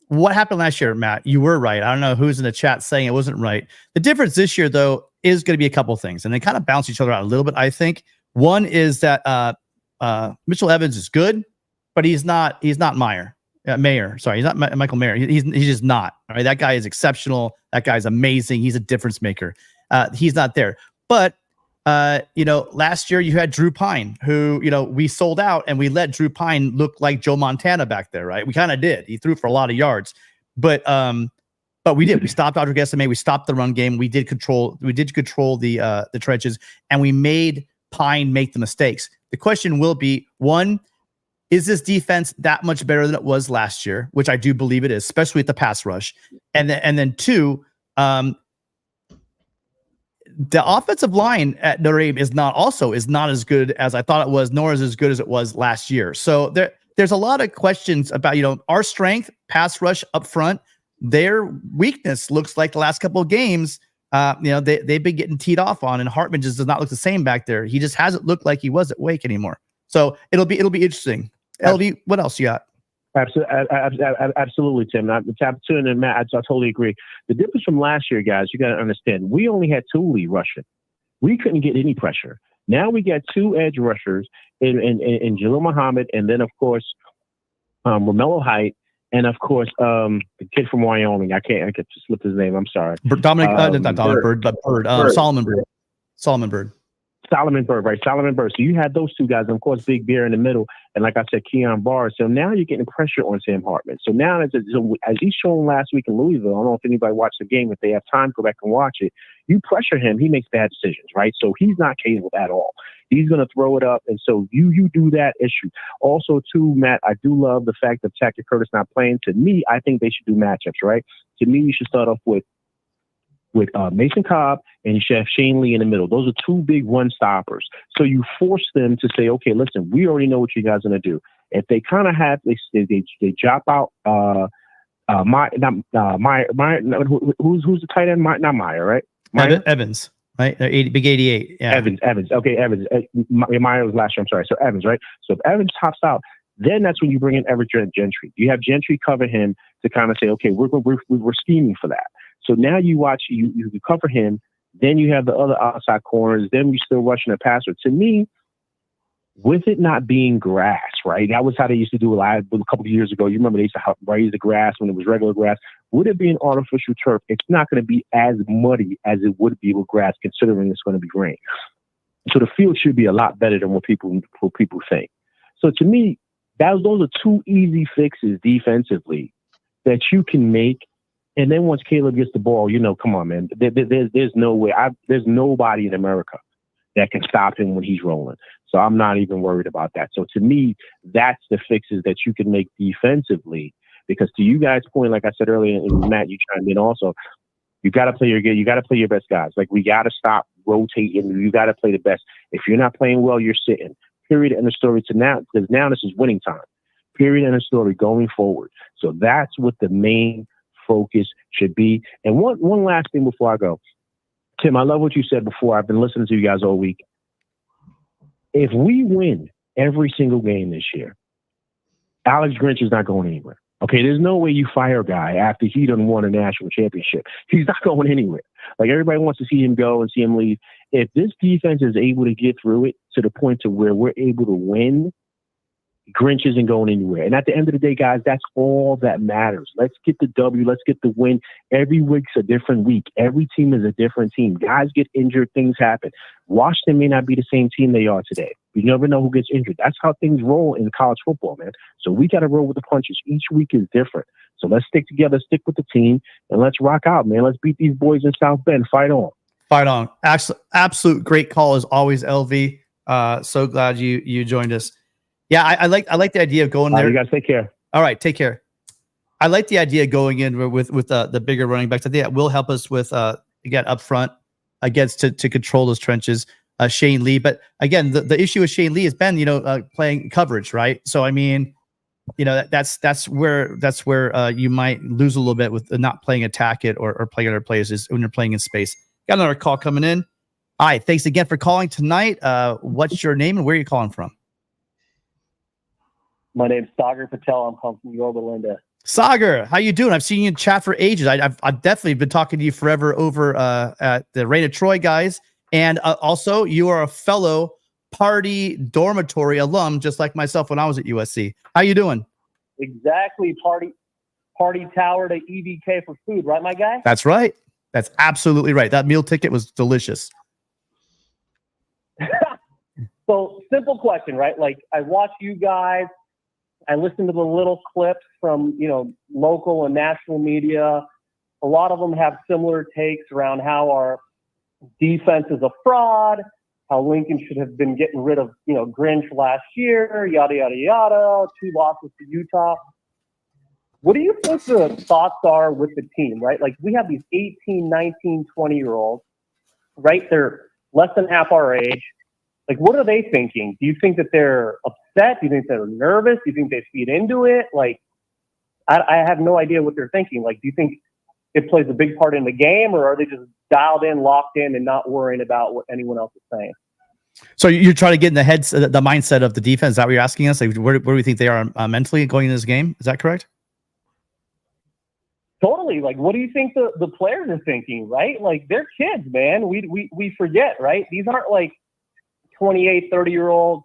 what happened last year, Matt. You were right. I don't know who's in the chat saying it wasn't right. The difference this year, though, is going to be a couple of things, and they kind of bounce each other out a little bit. I think one is that Mitchell Evans is good, but he's not Mayer. Sorry, he's not Michael Mayer. He's just not. All right, that guy is exceptional. That guy's amazing. He's a difference maker. He's not there, but. You know, last year you had Drew Pine, who, you know, we sold out and we let Drew Pine look like Joe Montana back there, right? We kind of did. He threw for a lot of yards, but we did. We stopped Audric Estime. We stopped the run game. We did control the trenches, and we made Pine make the mistakes. The question will be, one, is this defense that much better than it was last year? Which I do believe it is, especially at the pass rush. And then two, the offensive line at Notre Dame is not as good as I thought it was, nor is as good as it was last year. So there's a lot of questions about, you know, our strength, pass rush up front. Their weakness looks like the last couple of games, you know, they've been getting teed off on, and Hartman just does not look the same back there. He just hasn't looked like he was at Wake anymore. So it'll be interesting. LD, what else you got? Absolutely, Tim. Tim and Matt, I totally agree. The difference from last year, guys, you got to understand, we only had two lead rushing. We couldn't get any pressure. Now we got two edge rushers in Jalil Muhammad, and then, of course, Romello Height, and, of course, the kid from Wyoming. I can't slip his name. I'm sorry. Not Dominic Bird, but Bird. Solomon Bird. Solomon Bird, right? Solomon Bird. So you had those two guys, and of course, Big Bear in the middle, and like I said, Keon Barr. So now you're getting pressure on Sam Hartman. So now, as he's shown last week in Louisville, I don't know if anybody watched the game. If they have time, go back and watch it. You pressure him, he makes bad decisions, right? So he's not capable at all. He's going to throw it up, and so you do that issue. Also, too, Matt, I do love the fact that Tackett Curtis not playing. To me, I think they should do matchups, right? To me, you should start off with Mason Cobb, and you should have Shane Lee in the middle. Those are two big run stoppers. So you force them to say, okay, listen, we already know what you guys are going to do. If they kind of have, they drop out, who's the tight end? Not Meyer, right? Meyer? Evans, right? Big 88. Yeah. Evans. Okay, Evans. Meyer was last year. I'm sorry. So Evans, right? So if Evans tops out, then that's when you bring in Everett Gentry. You have Gentry cover him to kind of say, okay, we're scheming for that. So now you watch, you cover him, then you have the other outside corners, then you're still rushing a passer. To me, with it not being grass, right? That was how they used to do it a couple of years ago. You remember they used to raise the grass when it was regular grass. Would it be an artificial turf? It's not going to be as muddy as it would be with grass, considering it's going to be rain. So the field should be a lot better than what people think. So to me, those are two easy fixes defensively that you can make. And then once Caleb gets the ball, you know, come on, man. There's no way. There's nobody in America that can stop him when he's rolling. So I'm not even worried about that. So to me, that's the fixes that you can make defensively. Because to you guys' point, like I said earlier, and Matt, you chimed in also, you got to play your best guys. Like, we got to stop rotating. You got to play the best. If you're not playing well, you're sitting. Period. End of story. To now, because now this is winning time. Period. End of story going forward. So that's what the main focus should be. And one last thing before I go. Tim, I love what you said before. I've been listening to you guys all week. If we win every single game this year, Alex Grinch is not going anywhere. Okay, there's no way you fire a guy after he done won a national championship. He's not going anywhere. Like, everybody wants to see him go and see him leave. If this defense is able to get through it to the point to where we're able to win, Grinch isn't going anywhere. And at the end of the day, guys, that's all that matters. Let's get the W. Let's get the win. Every week's a different week. Every team is a different team. Guys get injured. Things happen. Washington may not be the same team they are today. You never know who gets injured. That's how things roll in college football, man. So we got to roll with the punches. Each week is different. So let's stick together, stick with the team, and let's rock out, man. Let's beat these boys in South Bend. Fight on. Fight on. Absolute great call as always, LV. So glad you joined us. Yeah, I like the idea of going there. You guys take care. All right, take care. I like the idea of going in with the bigger running backs. I think that will help us with again up front against to control those trenches. Shane Lee, but again, the issue with Shane Lee has been playing coverage, right? So I mean, that's where you might lose a little bit with not playing attack it or playing other players is when you're playing in space. Got another call coming in. All right, thanks again for calling tonight. What's your name and where are you calling from? My name's Sagar Patel. I'm calling from Yorba Linda. Sagar, how you doing? I've seen you in chat for ages. I've definitely been talking to you forever over at the Reign of Troy guys. And also, you are a fellow party dormitory alum, just like myself when I was at USC. How you doing? Exactly. Party tower to EVK for food, right, my guy? That's right. That's absolutely right. That meal ticket was delicious. So, simple question, right? Like, I watch you guys. I listen to the little clips from, local and national media. A lot of them have similar takes around how our defense is a fraud, how Lincoln should have been getting rid of, Grinch last year, yada, yada, yada, 2 losses to Utah. What do you think the thoughts are with the team, right? Like, we have these 18, 19, 20-year-olds, right? They're less than half our age. Like, what are they thinking? Do you think that they're upset? Do you think they're nervous? Do you think they feed into it? Like, I have no idea what they're thinking. Like, do you think it plays a big part in the game, or are they just dialed in, locked in, and not worrying about what anyone else is saying? So you're trying to get in the mindset of the defense. Is that what you're asking us? Like, where do we think they are mentally going into this game? Is that correct? Totally. Like, what do you think the players are thinking, right? Like, they're kids, man. We forget, right? These aren't like 28, 30-year-olds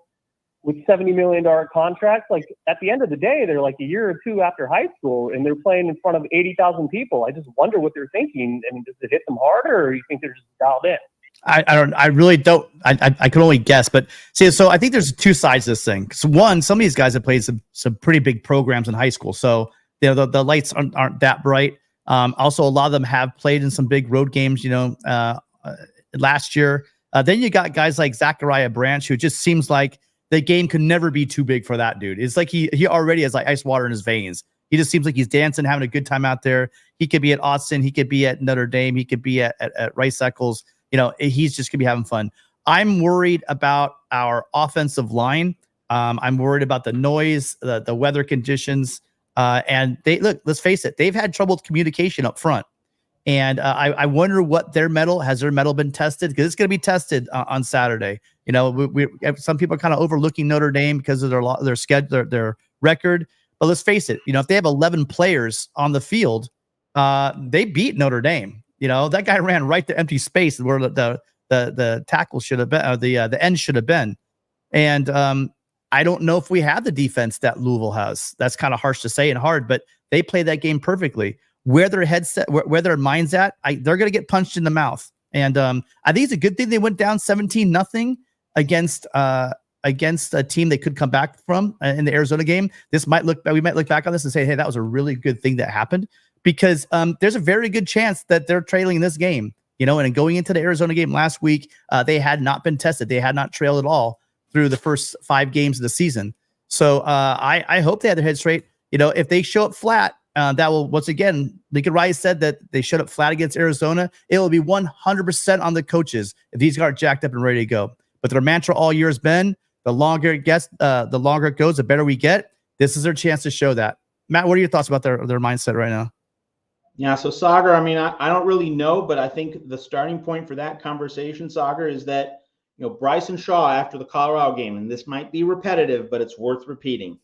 with $70 million contracts. Like, at the end of the day, they're like a year or two after high school, and they're playing in front of 80,000 people. I just wonder what they're thinking. And does it hit them harder, or you think they're just dialed in? I really don't. I can only guess, but see, so I think there's 2 sides to this thing. So one, some of these guys have played some pretty big programs in high school, so the lights aren't that bright. Also, a lot of them have played in some big road games, last year. Then you got guys like Zachariah Branch, who just seems like the game could never be too big for that dude. It's like he already has like ice water in his veins. He just seems like he's dancing, having a good time out there. He could be at Austin. He could be at Notre Dame. He could be at Rice Eccles. He's just gonna be having fun. I'm worried about our offensive line. I'm worried about the noise, the weather conditions, and let's face it, they've had trouble with communication up front. And I wonder what their mettle has been tested, because it's going to be tested on Saturday. Some people are kind of overlooking Notre Dame because of their schedule, their record. But let's face it, if they have 11 players on the field, they beat Notre Dame. That guy ran right to empty space where the tackle should have been, the end should have been. And I don't know if we have the defense that Louisville has. That's kind of harsh to say and hard, but they play that game perfectly. Where their headset, where their mind's at, they're going to get punched in the mouth. And I think it's a good thing they went down 17-0 against a team they could come back from in the Arizona game. We might look back on this and say, hey, that was a really good thing that happened, because there's a very good chance that they're trailing this game. And going into the Arizona game last week, they had not been tested. They had not trailed at all through the first 5 games of the season. So I hope they had their head straight. If they show up flat, that will, once again, Lincoln Riley said that they showed up flat against Arizona. It will be 100% on the coaches if these guys are jacked up and ready to go. But their mantra all year has been, the longer it goes, the better we get. This is their chance to show that. Matt, what are your thoughts about their mindset right now? Yeah, so Sagar, I mean, I don't really know, but I think the starting point for that conversation, Sagar, is that, Bryson Shaw after the Colorado game, and this might be repetitive, but it's worth repeating.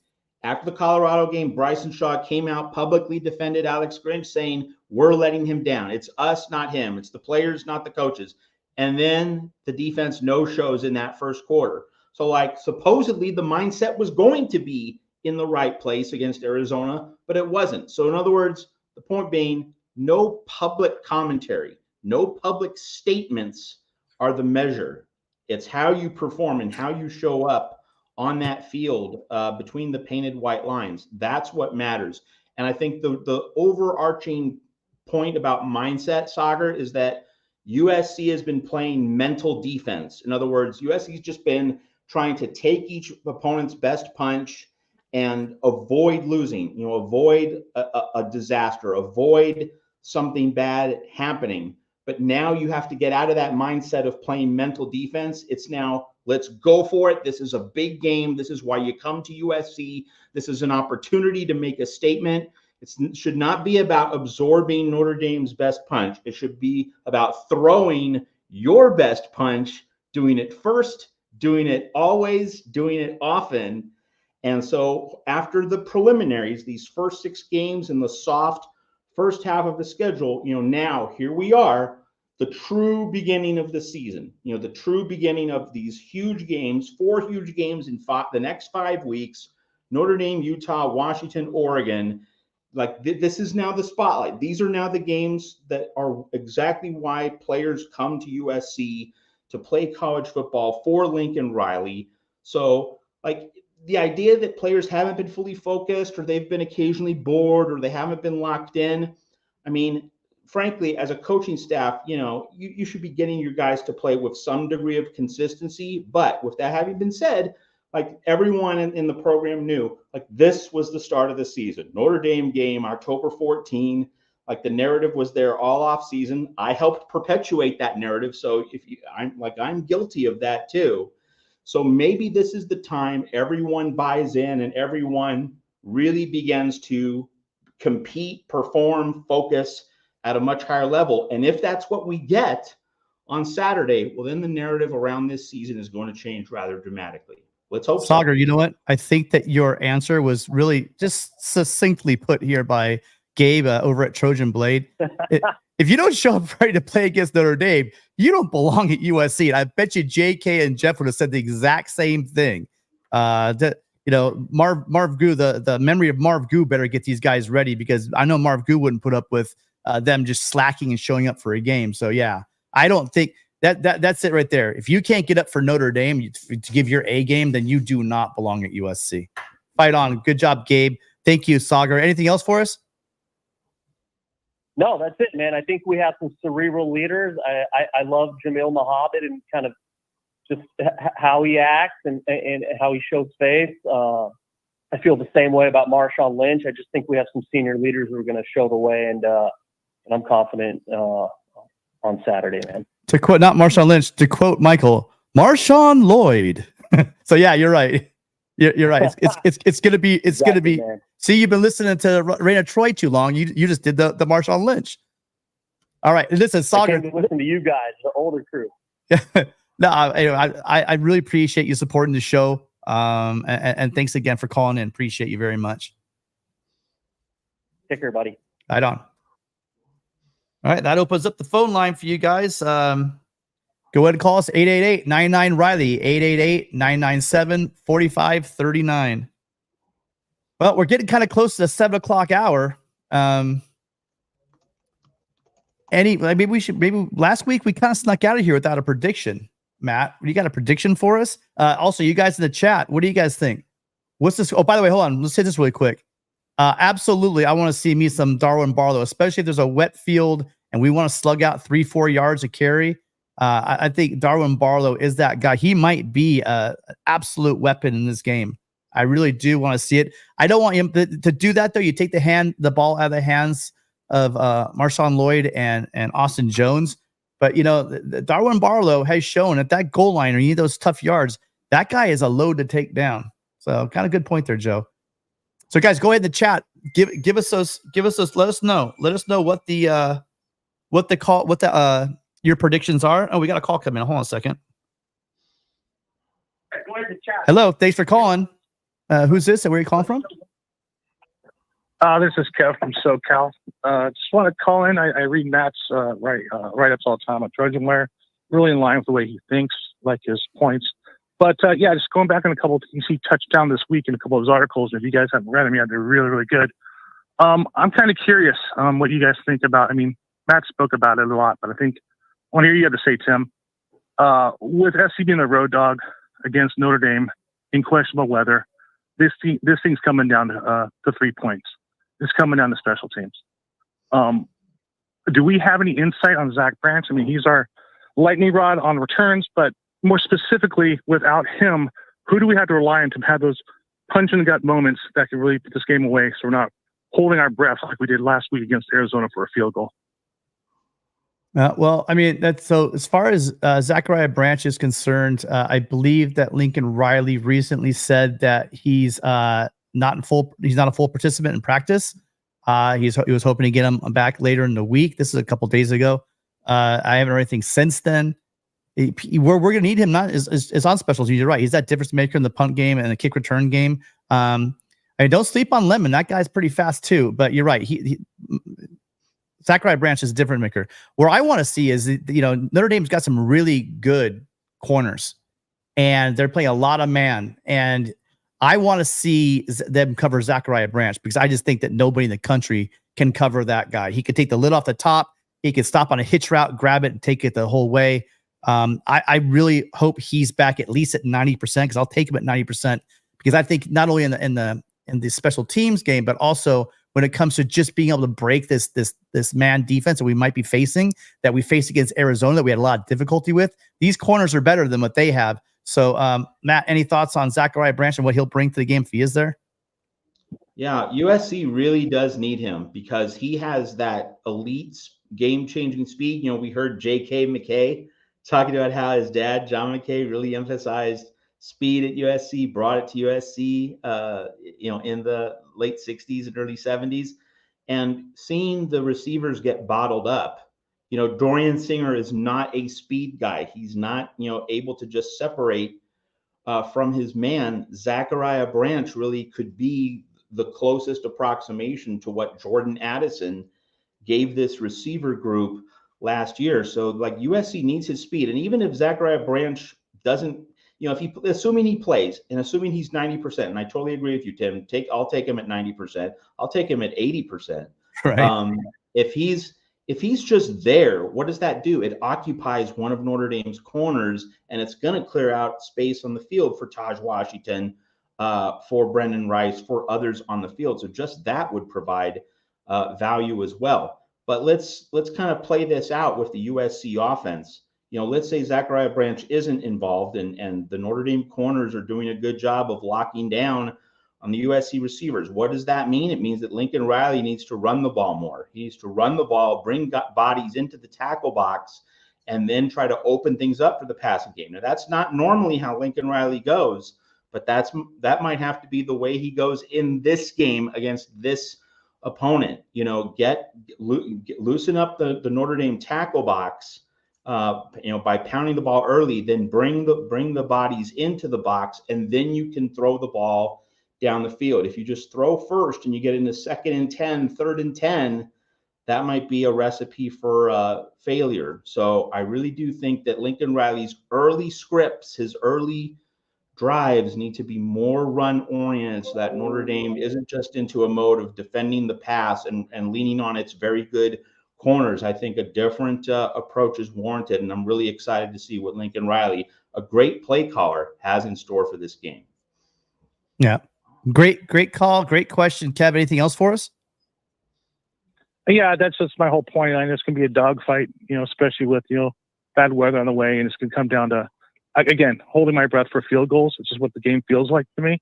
After the Colorado game, Bryson Shaw came out, publicly defended Alex Grinch, saying, we're letting him down. It's us, not him. It's the players, not the coaches. And then the defense no-shows in that first quarter. So, supposedly the mindset was going to be in the right place against Arizona, but it wasn't. So, in other words, the point being, no public commentary, no public statements are the measure. It's how you perform and how you show up on that field between the painted white lines. That's what matters. And I think the overarching point about mindset, Sagar, is that USC has been playing mental defense. In other words, USC's just been trying to take each opponent's best punch and avoid losing, avoid a disaster, avoid something bad happening. But now you have to get out of that mindset of playing mental defense. It's now, let's go for it. This is a big game. This is why you come to USC. This is an opportunity to make a statement. It should not be about absorbing Notre Dame's best punch. It should be about throwing your best punch, doing it first, doing it always, doing it often. And so after the preliminaries, these first 6 games in the soft first half of the schedule, now here we are, the true beginning of the season, the true beginning of these huge games, 4 huge games in the next 5 weeks, Notre Dame, Utah, Washington, Oregon. This is now the spotlight. These are now the games that are exactly why players come to USC to play college football for Lincoln Riley. So the idea that players haven't been fully focused, or they've been occasionally bored, or they haven't been locked in. I mean, frankly, as a coaching staff, you should be getting your guys to play with some degree of consistency. But with that having been said, everyone in the program knew, this was the start of the season. Notre Dame game, October 14. The narrative was there all off season. I helped perpetuate that narrative. So I'm guilty of that too. So maybe this is the time everyone buys in and everyone really begins to compete, perform, focus at a much higher level. And if that's what we get on Saturday, well, then the narrative around this season is going to change rather dramatically. Let's hope Sagar, so. you know what? I think that your answer was really just succinctly put here by Gabe over at Trojan Blade. If you don't show up ready to play against Notre Dame, you don't belong at USC. And I bet you JK and Jeff would have said the exact same thing. Marv Goo, the memory of Marv Goo better get these guys ready, because I know Marv Goo wouldn't put up with them just slacking and showing up for a game. So yeah, I don't think that's it right there. If you can't get up for Notre Dame to give your A game, then you do not belong at USC. Fight on. Good job, Gabe. Thank you, Sagar. Anything else for us? No, that's it, man. I think we have some cerebral leaders. I love Jamil Mohammed and kind of just how he acts and how he shows face. I feel the same way about Marshawn Lynch. I just think we have some senior leaders who are going to show the way, and I'm confident on Saturday, man. To quote, not Marshawn Lynch, to quote Michael, Marshawn Lloyd. So yeah, you're right. You're right. It's gonna be gonna be. Man. See, you've been listening to Raina Troy too long. You just did the Marshawn Lynch. All right, listen, Sagar. Listen to you guys, the older crew. No, I really appreciate you supporting the show. And thanks again for calling in. Appreciate you very much. Take care, buddy. Right on. All right, that opens up the phone line for you guys. Go ahead and call us 888-99-RILEY, 888-997-4539. Well, we're getting kind of close to the 7 o'clock hour. Maybe last week we kind of snuck out of here without a prediction. Matt, you got a prediction for us? Also, you guys in the chat, what do you guys think? What's this? Oh, by the way, hold on. Let's hit this really quick. Absolutely, I want to see me some Darwin Barlow, especially if there's a wet field and we want to slug out 3-4 yards of carry. I think Darwin Barlow is that guy. He might be an absolute weapon in this game. I really do want to see it. I don't want him to do that, though. You take the ball out of the hands of Marshawn Lloyd and Austin Jones. But, Darwin Barlow has shown at that goal line, or you need those tough yards, that guy is a load to take down. So kind of good point there, Joe. So guys, go ahead in the chat. Give us those. Let us know what the your predictions are. Oh, we got a call coming in. Hold on a second. Hello, thanks for calling. Who's this and where are you calling from? This is Kev from SoCal. Just want to call in. I read Matt's write-ups all the time on Trojanware. Really in line with the way he thinks, like his points. But just going back on a couple of things he touched down this week in a couple of his articles. If you guys haven't read them yet, they're really, really good. I'm kind of curious what you guys think about. I mean, Matt spoke about it a lot, but I think I want to hear you have to say, Tim, with SC being the road dog against Notre Dame in questionable weather, this thing's coming down to 3 points. It's coming down to special teams. Do we have any insight on Zach Branch? I mean, he's our lightning rod on returns, but more specifically, without him, who do we have to rely on to have those punch in the gut moments that can really put this game away so we're not holding our breath like we did last week against Arizona for a field goal? Well, I mean, that's so as far as Zachariah Branch is concerned, I believe that Lincoln Riley recently said that he's not a full participant in practice. He was hoping to get him back later in the week. This is a couple days ago. I haven't heard anything since then. We're going to need him is on special teams. You're right. He's that difference maker in the punt game and the kick return game. I mean, don't sleep on Lemon. That guy's pretty fast too. But you're right. Zachariah Branch is a different maker. Where I want to see is, Notre Dame's got some really good corners, and they're playing a lot of man. And I want to see them cover Zachariah Branch because I just think that nobody in the country can cover that guy. He could take the lid off the top. He could stop on a hitch route, grab it, and take it the whole way. I really hope he's back at least at 90% because I'll take him at 90% because I think not only in the special teams game, but also when it comes to just being able to break this man defense that we might be facing, that we faced against Arizona, that we had a lot of difficulty with. These corners are better than what they have. So, Matt, any thoughts on Zachariah Branch and what he'll bring to the game if he is there? Yeah, USC really does need him because he has that elite game-changing speed. We heard J.K. McKay talking about how his dad, John McKay, really emphasized speed at USC, brought it to USC, in the late 60s and early 70s. And seeing the receivers get bottled up, Dorian Singer is not a speed guy. He's not, able to just separate from his man. Zachariah Branch really could be the closest approximation to what Jordan Addison gave this receiver group last year. So like USC needs his speed. And even if Zachariah Branch doesn't, assuming he plays and assuming he's 90%, and I totally agree with you, Tim, I'll take him at 90%. I'll take him at 80%. Right. If he's just there, what does that do? It occupies one of Notre Dame's corners, and it's going to clear out space on the field for Taj Washington, for Brendan Rice, for others on the field. So just that would provide value as well. But let's kind of play this out with the USC offense. Let's say Zachariah Branch isn't involved and the Notre Dame corners are doing a good job of locking down on the USC receivers. What does that mean? It means that Lincoln Riley needs to run the ball more. He needs to run the ball, bring bodies into the tackle box, and then try to open things up for the passing game. Now, that's not normally how Lincoln Riley goes, but that might have to be the way he goes in this game against this opponent. Loosen up the Notre Dame tackle box, by pounding the ball early, then bring the bodies into the box, and then you can throw the ball down the field. If you just throw first and you get into 2nd and 10, 3rd and 10, that might be a recipe for failure. So I really do think that Lincoln Riley's early scripts, his early drives need to be more run-oriented so that Notre Dame isn't just into a mode of defending the pass and leaning on its very good corners. I think a different approach is warranted, and I'm really excited to see what Lincoln Riley, a great play caller, has in store for this game. Yeah. Great call. Great question. Kev, anything else for us? Yeah, that's just my whole point. I think it's going to be a dogfight, especially with, bad weather on the way, and it's going to come down to, again, holding my breath for field goals, which is what the game feels like to me.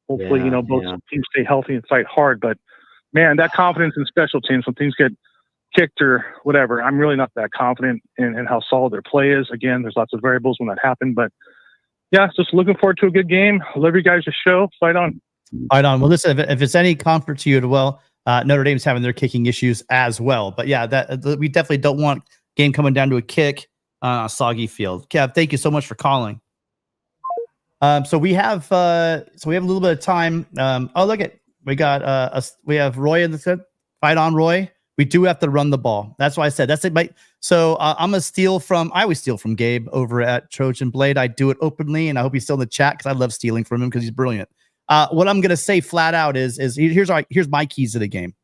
Hopefully, both teams stay healthy and fight hard. But, man, that confidence in special teams when things get kicked or whatever, I'm really not that confident in how solid their play is. Again, there's lots of variables when that happen. But, yeah, just looking forward to a good game. I love you guys' show. Fight on. Right on. Well, listen, if it's any comfort to you, well, Notre Dame's having their kicking issues as well. But yeah, we definitely don't want game coming down to a kick on a soggy field. Kev, thank you so much for calling. So we have a little bit of time. Look at we have Roy in the set. Fight on, Roy. We do have to run the ball. That's why I said that's it. So I'm gonna I always steal from Gabe over at Trojan Blade. I do it openly, and I hope he's still in the chat because I love stealing from him because he's brilliant. What I'm gonna say flat out is here's my keys to the game.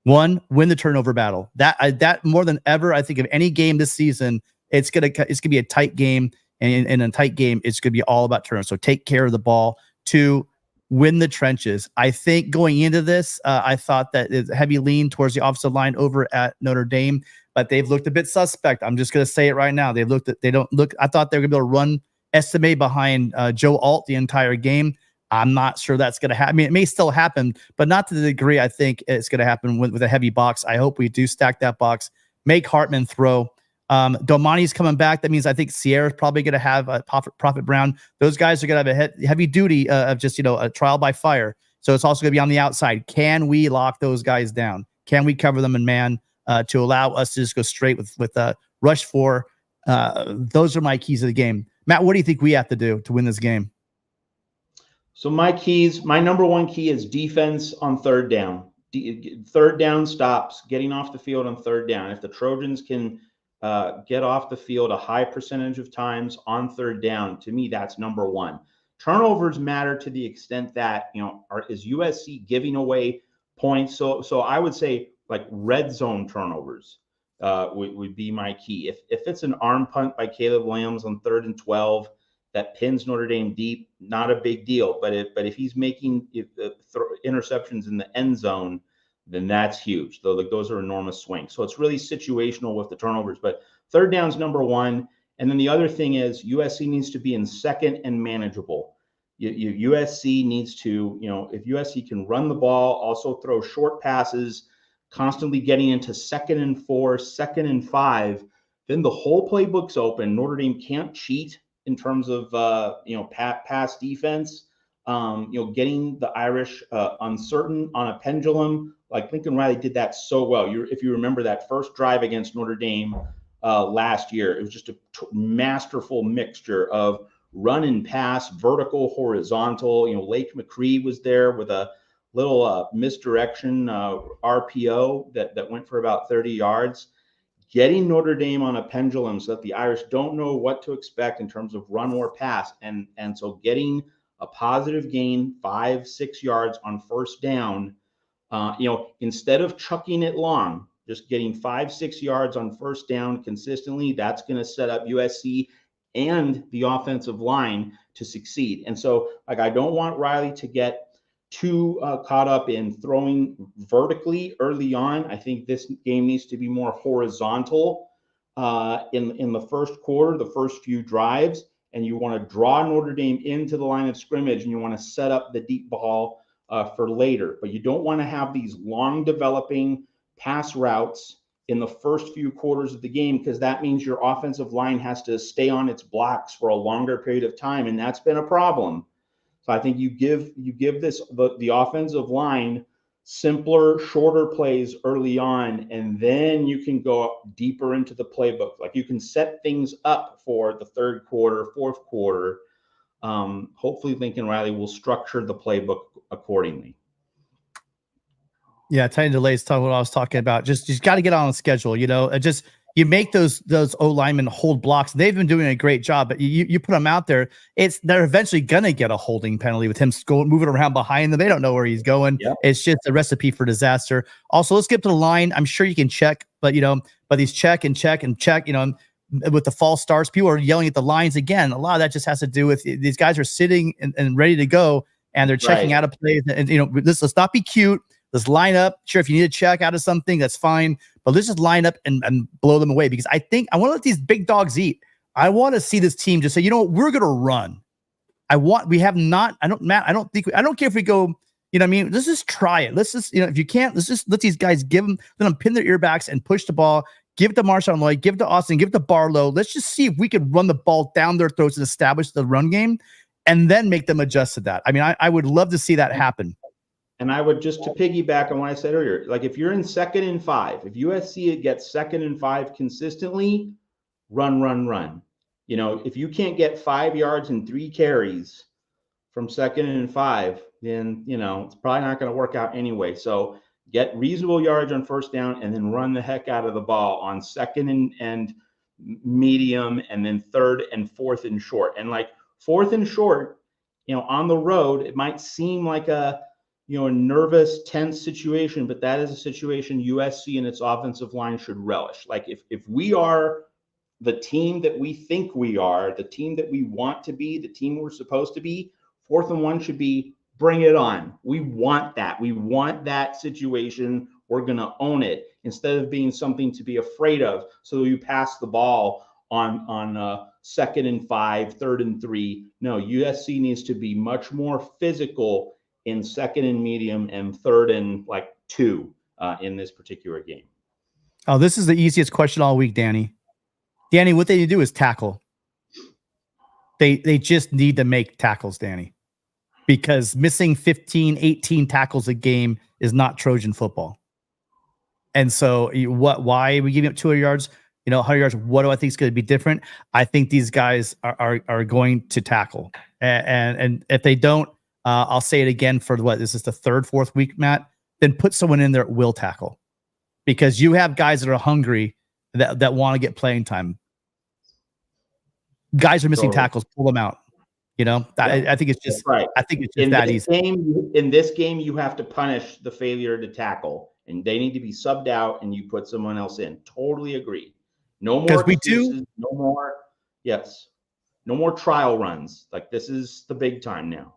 One, win the turnover battle. That more than ever, I think of any game this season, it's gonna be a tight game, and in a tight game, it's gonna be all about turnovers. So take care of the ball. Two, win the trenches. I think going into this, I thought that it's heavy lean towards the offensive line over at Notre Dame, but they've looked a bit suspect. I'm just gonna say it right now. They don't look. I thought they were gonna be able to run Estime behind Joe Alt the entire game. I'm not sure that's going to happen. I mean, it may still happen, but not to the degree I think it's going to happen with a heavy box. I hope we do stack that box, make Hartman throw. Domani's coming back. That means I think Sierra's probably going to have a Prophet Brown. Those guys are going to have a heavy duty of just, a trial by fire. So it's also going to be on the outside. Can we lock those guys down? Can we cover them in man to allow us to just go straight with rush 4? Those are my keys to the game. Matt, what do you think we have to do to win this game? So my number one key is defense on third down. Third down stops, getting off the field on third down. If the Trojans can get off the field a high percentage of times on third down, to me, that's number one. Turnovers matter to the extent that, is USC giving away points? So I would say like red zone turnovers would be my key. If it's an arm punt by Caleb Williams on 3rd and 12, that pins Notre Dame deep, not a big deal. But if he's making interceptions in the end zone, then that's huge. Those are enormous swings. So it's really situational with the turnovers. But third down's number one. And then the other thing is USC needs to be in second and manageable. USC needs to, if USC can run the ball, also throw short passes, constantly getting into 2nd and 4, 2nd and 5, then the whole playbook's open. Notre Dame can't cheat in terms of pass defense, getting the Irish uncertain on a pendulum, like Lincoln Riley did that so well. If you remember that first drive against Notre Dame last year, it was just a masterful mixture of run and pass, vertical, horizontal. Lake McCree was there with a little misdirection RPO that went for about 30 yards. Getting Notre Dame on a pendulum so that the Irish don't know what to expect in terms of run or pass. And so getting a positive gain, 5-6 yards on first down, instead of chucking it long, just getting 5-6 yards on first down consistently, that's going to set up USC and the offensive line to succeed. And so, I don't want Riley to get too caught up in throwing vertically early on. I think this game needs to be more horizontal in the first quarter, the first few drives, and you want to draw Notre Dame into the line of scrimmage, and you want to set up the deep ball for later. But you don't want to have these long developing pass routes in the first few quarters of the game, because that means your offensive line has to stay on its blocks for a longer period of time, and that's been a problem. So I think you give the offensive line simpler, shorter plays early on, and then you can go deeper into the playbook. Like you can set things up for the third quarter, fourth quarter. Hopefully Lincoln Riley will structure the playbook accordingly. Yeah, time delays. Talk what I was talking about. Just got to get on a schedule. You make those O linemen hold blocks. They've been doing a great job, but you put them out there, they're eventually gonna get a holding penalty with him moving around behind them. They don't know where he's going. Yep. It's just a recipe for disaster. Also, let's get to the line. I'm sure you can check, but these check. With the false starts, people are yelling at the lines again. A lot of that just has to do with these guys are sitting and ready to go, and they're checking out of plays. And let's not be cute. Let's line up. Sure, if you need to check out of something, that's fine. But let's just line up and blow them away, because I want to let these big dogs eat. I want to see this team just say, we're going to run. I don't care if we go, let's just try it. Let's just, if you can't, let's just let these guys let them pin their earbacks and push the ball. Give it to Marshawn Lloyd, give it to Austin, give it to Barlow. Let's just see if we can run the ball down their throats and establish the run game. and then make them adjust to that. I mean, I would love to see that happen. And I would just to piggyback on what I said earlier, like if you're in 2nd and 5, if USC gets 2nd and 5 consistently, run. You know, if you can't get 5 yards and 3 carries from 2nd and 5, then, you know, it's probably not going to work out anyway. So get reasonable yards on 1st down and then run the heck out of the ball on 2nd and medium, and then 3rd and 4th and short. And like 4th and short, you know, on the road, it might seem like a, you know, a nervous, tense situation, but that is a situation USC and its offensive line should relish. Like if we are the team that we think we are, the team that we want to be, the team we're supposed to be, 4th and 1 should be bring it on. We want that. We want that situation. We're going to own it instead of being something to be afraid of. So you pass the ball on 2nd and 5, 3rd and 3. No, USC needs to be much more physical in 2nd and medium and 3rd and like 2 in this particular game. Oh, this is the easiest question all week, Danny. Danny, what they need to do is tackle. They just need to make tackles, Danny, because missing 15, 18 tackles a game is not Trojan football. And so why are we giving up 200 yards? You know, 100 yards. What do I think is going to be different? I think these guys are going to tackle. And if they don't, I'll say it again for what, this is the 3rd, 4th week, Matt, then put someone in there that will tackle, because you have guys that are hungry that want to get playing time. Guys are missing tackles, pull them out. You know, I think it's just right. I think it's just that easy. In this game, you have to punish the failure to tackle, and they need to be subbed out, and you put someone else in. Totally agree. No more excuses, no more. Yes, no more trial runs. Like, this is the big time now.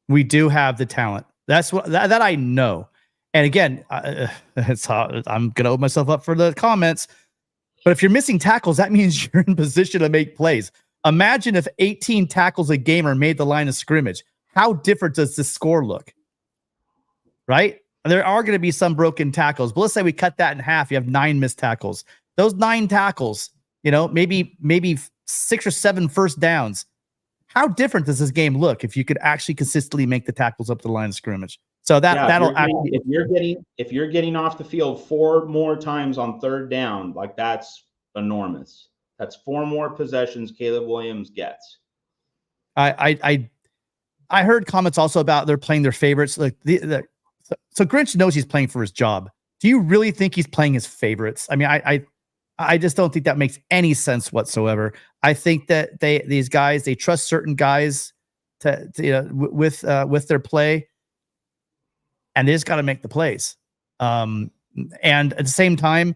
We do have the talent. That's what that I know. And again, it's I'm gonna open myself up for the comments. But if you're missing tackles, that means you're in position to make plays. Imagine if 18 tackles a game are made the line of scrimmage. How different does the score look? Right? There are going to be some broken tackles, but let's say we cut that in half. You have 9 missed tackles. Those 9 tackles, you know, maybe 6 or 7 first downs. How different does this game look if you could actually consistently make the tackles up to the line of scrimmage? So that'll actually, if you're getting off the field 4 more times on 3rd down, like, that's enormous. That's 4 more possessions Caleb Williams gets. I heard comments also about they're playing their favorites. Like so Grinch knows he's playing for his job. Do you really think he's playing his favorites? I mean, I just don't think that makes any sense whatsoever. I think that these guys, they trust certain guys to you know, with their play, and they just got to make the plays. And at the same time,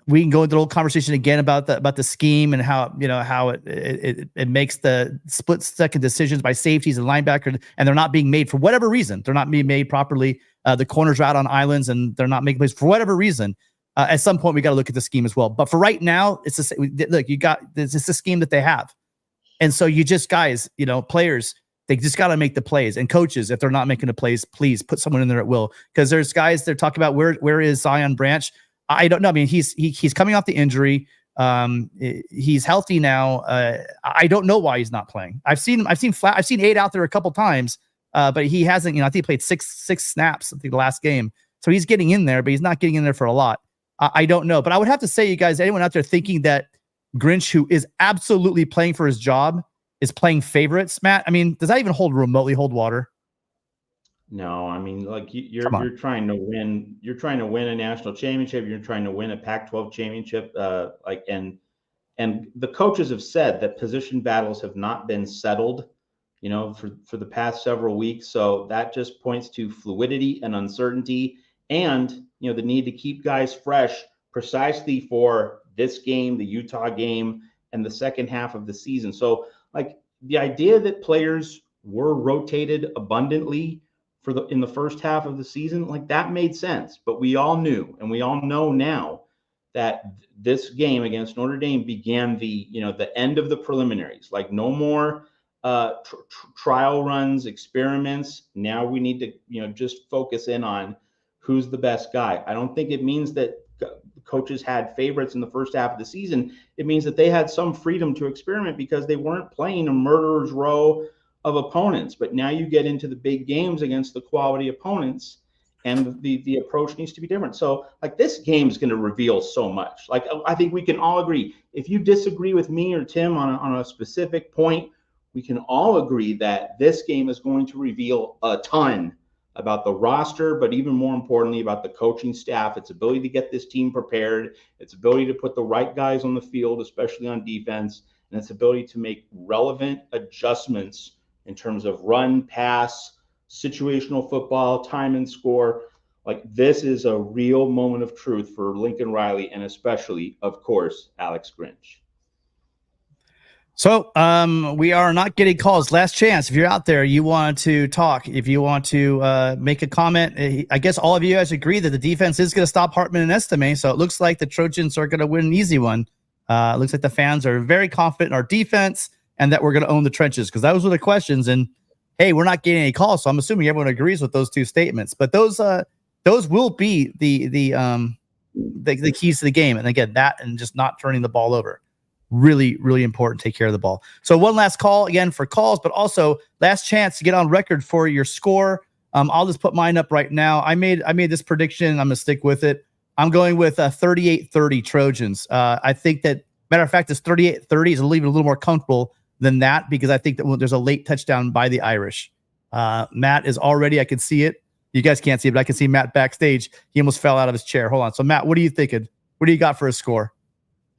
we can go into the whole conversation again about the scheme and how, you know, how it makes the split second decisions by safeties and linebackers, and they're not being made for whatever reason. They're not being made properly. The corners are out on islands and they're not making plays for whatever reason. At some point, we got to look at the scheme as well. But for right now, it's look, it's the scheme that they have, and so you just, guys, you know, players, they just got to make the plays, and coaches, if they're not making the plays, please put someone in there at will, because there's guys they're talking about where is Zion Branch. I don't know. I mean, he's coming off the injury. He's healthy now. I don't know why he's not playing. I've seen 8 out there a couple times, but he hasn't. You know, I think he played six snaps I think the last game, so he's getting in there, but he's not getting in there for a lot. I don't know, but I would have to say, you guys, anyone out there thinking that Grinch, who is absolutely playing for his job, is playing favorites, Matt? I mean, does that even remotely hold water? No, I mean, like, you're trying to win. You're trying to win a national championship. You're trying to win a Pac-12 championship. And the coaches have said that position battles have not been settled, you know, for the past several weeks. So that just points to fluidity and uncertainty, and, you know, the need to keep guys fresh precisely for this game, the Utah game, and the second half of the season. So, like, the idea that players were rotated abundantly in the first half of the season, like, that made sense. But we all knew, and we all know now, that this game against Notre Dame began the end of the preliminaries. Like, no more trial runs, experiments. Now we need to, just focus in on who's the best guy. I don't think it means that coaches had favorites in the first half of the season, it means that they had some freedom to experiment because they weren't playing a murderer's row of opponents. But now you get into the big games against the quality opponents, and the approach needs to be different. So like this game is going to reveal so much. Like I think we can all agree. If you disagree with me or Tim on a specific point, we can all agree that this game is going to reveal a ton about the roster, but even more importantly about the coaching staff, its ability to get this team prepared, its ability to put the right guys on the field, especially on defense, and its ability to make relevant adjustments in terms of run, pass, situational football, time and score. Like this is a real moment of truth for Lincoln Riley and especially, of course, Alex Grinch. So we are not getting calls. Last chance. If you're out there, you want to talk, if you want to make a comment, I guess all of you guys agree that the defense is going to stop Hartman and Estime. So it looks like the Trojans are going to win an easy one. It looks like the fans are very confident in our defense and that we're going to own the trenches, because those were the questions. And hey, we're not getting any calls, so I'm assuming everyone agrees with those two statements. But those will be the keys to the game. And again, that and just not turning the ball over. Really, really important to take care of the ball. So one last call again for calls, but also last chance to get on record for your score. I'll just put mine up right now. I made this prediction. I'm going to stick with it. I'm going with 38-30 Trojans. I think that, matter of fact, this 38-30 is a little more comfortable than that, because I think that there's a late touchdown by the Irish. Matt is already, I can see it. You guys can't see it, but I can see Matt backstage. He almost fell out of his chair. Hold on. So Matt, what are you thinking? What do you got for a score?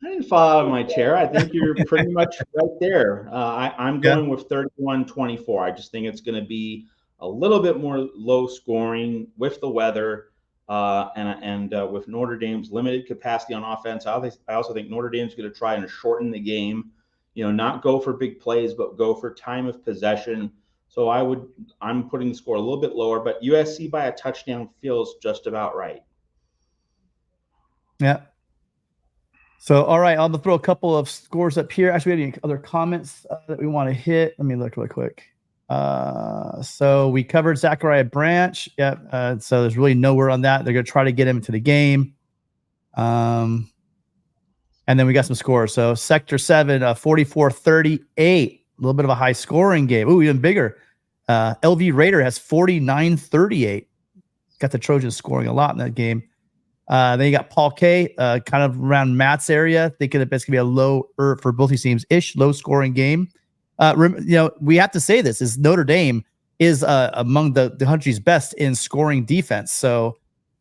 I didn't fall out of my chair. I think you're pretty much right there. I'm going with 31-24. I just think it's going to be a little bit more low scoring with the weather and with Notre Dame's limited capacity on offense. I also think Notre Dame's going to try and shorten the game, not go for big plays, but go for time of possession. So I'm putting the score a little bit lower, but USC by a touchdown feels just about right. Yeah. So, all right, I'm going to throw a couple of scores up here. Actually, we have any other comments that we want to hit? Let me look really quick. So we covered Zachariah Branch. Yeah. So there's really nowhere on that. They're going to try to get him into the game. And then we got some scores. So Sector 7, 44-38. A little bit of a high scoring game. Ooh, even bigger. LV Raider has 49-38. Got the Trojans scoring a lot in that game. Then you got Paul K, kind of around Matt's area, thinking that it's going to be a low, for both these teams, low scoring game. We have to say this is Notre Dame is among the country's best in scoring defense. So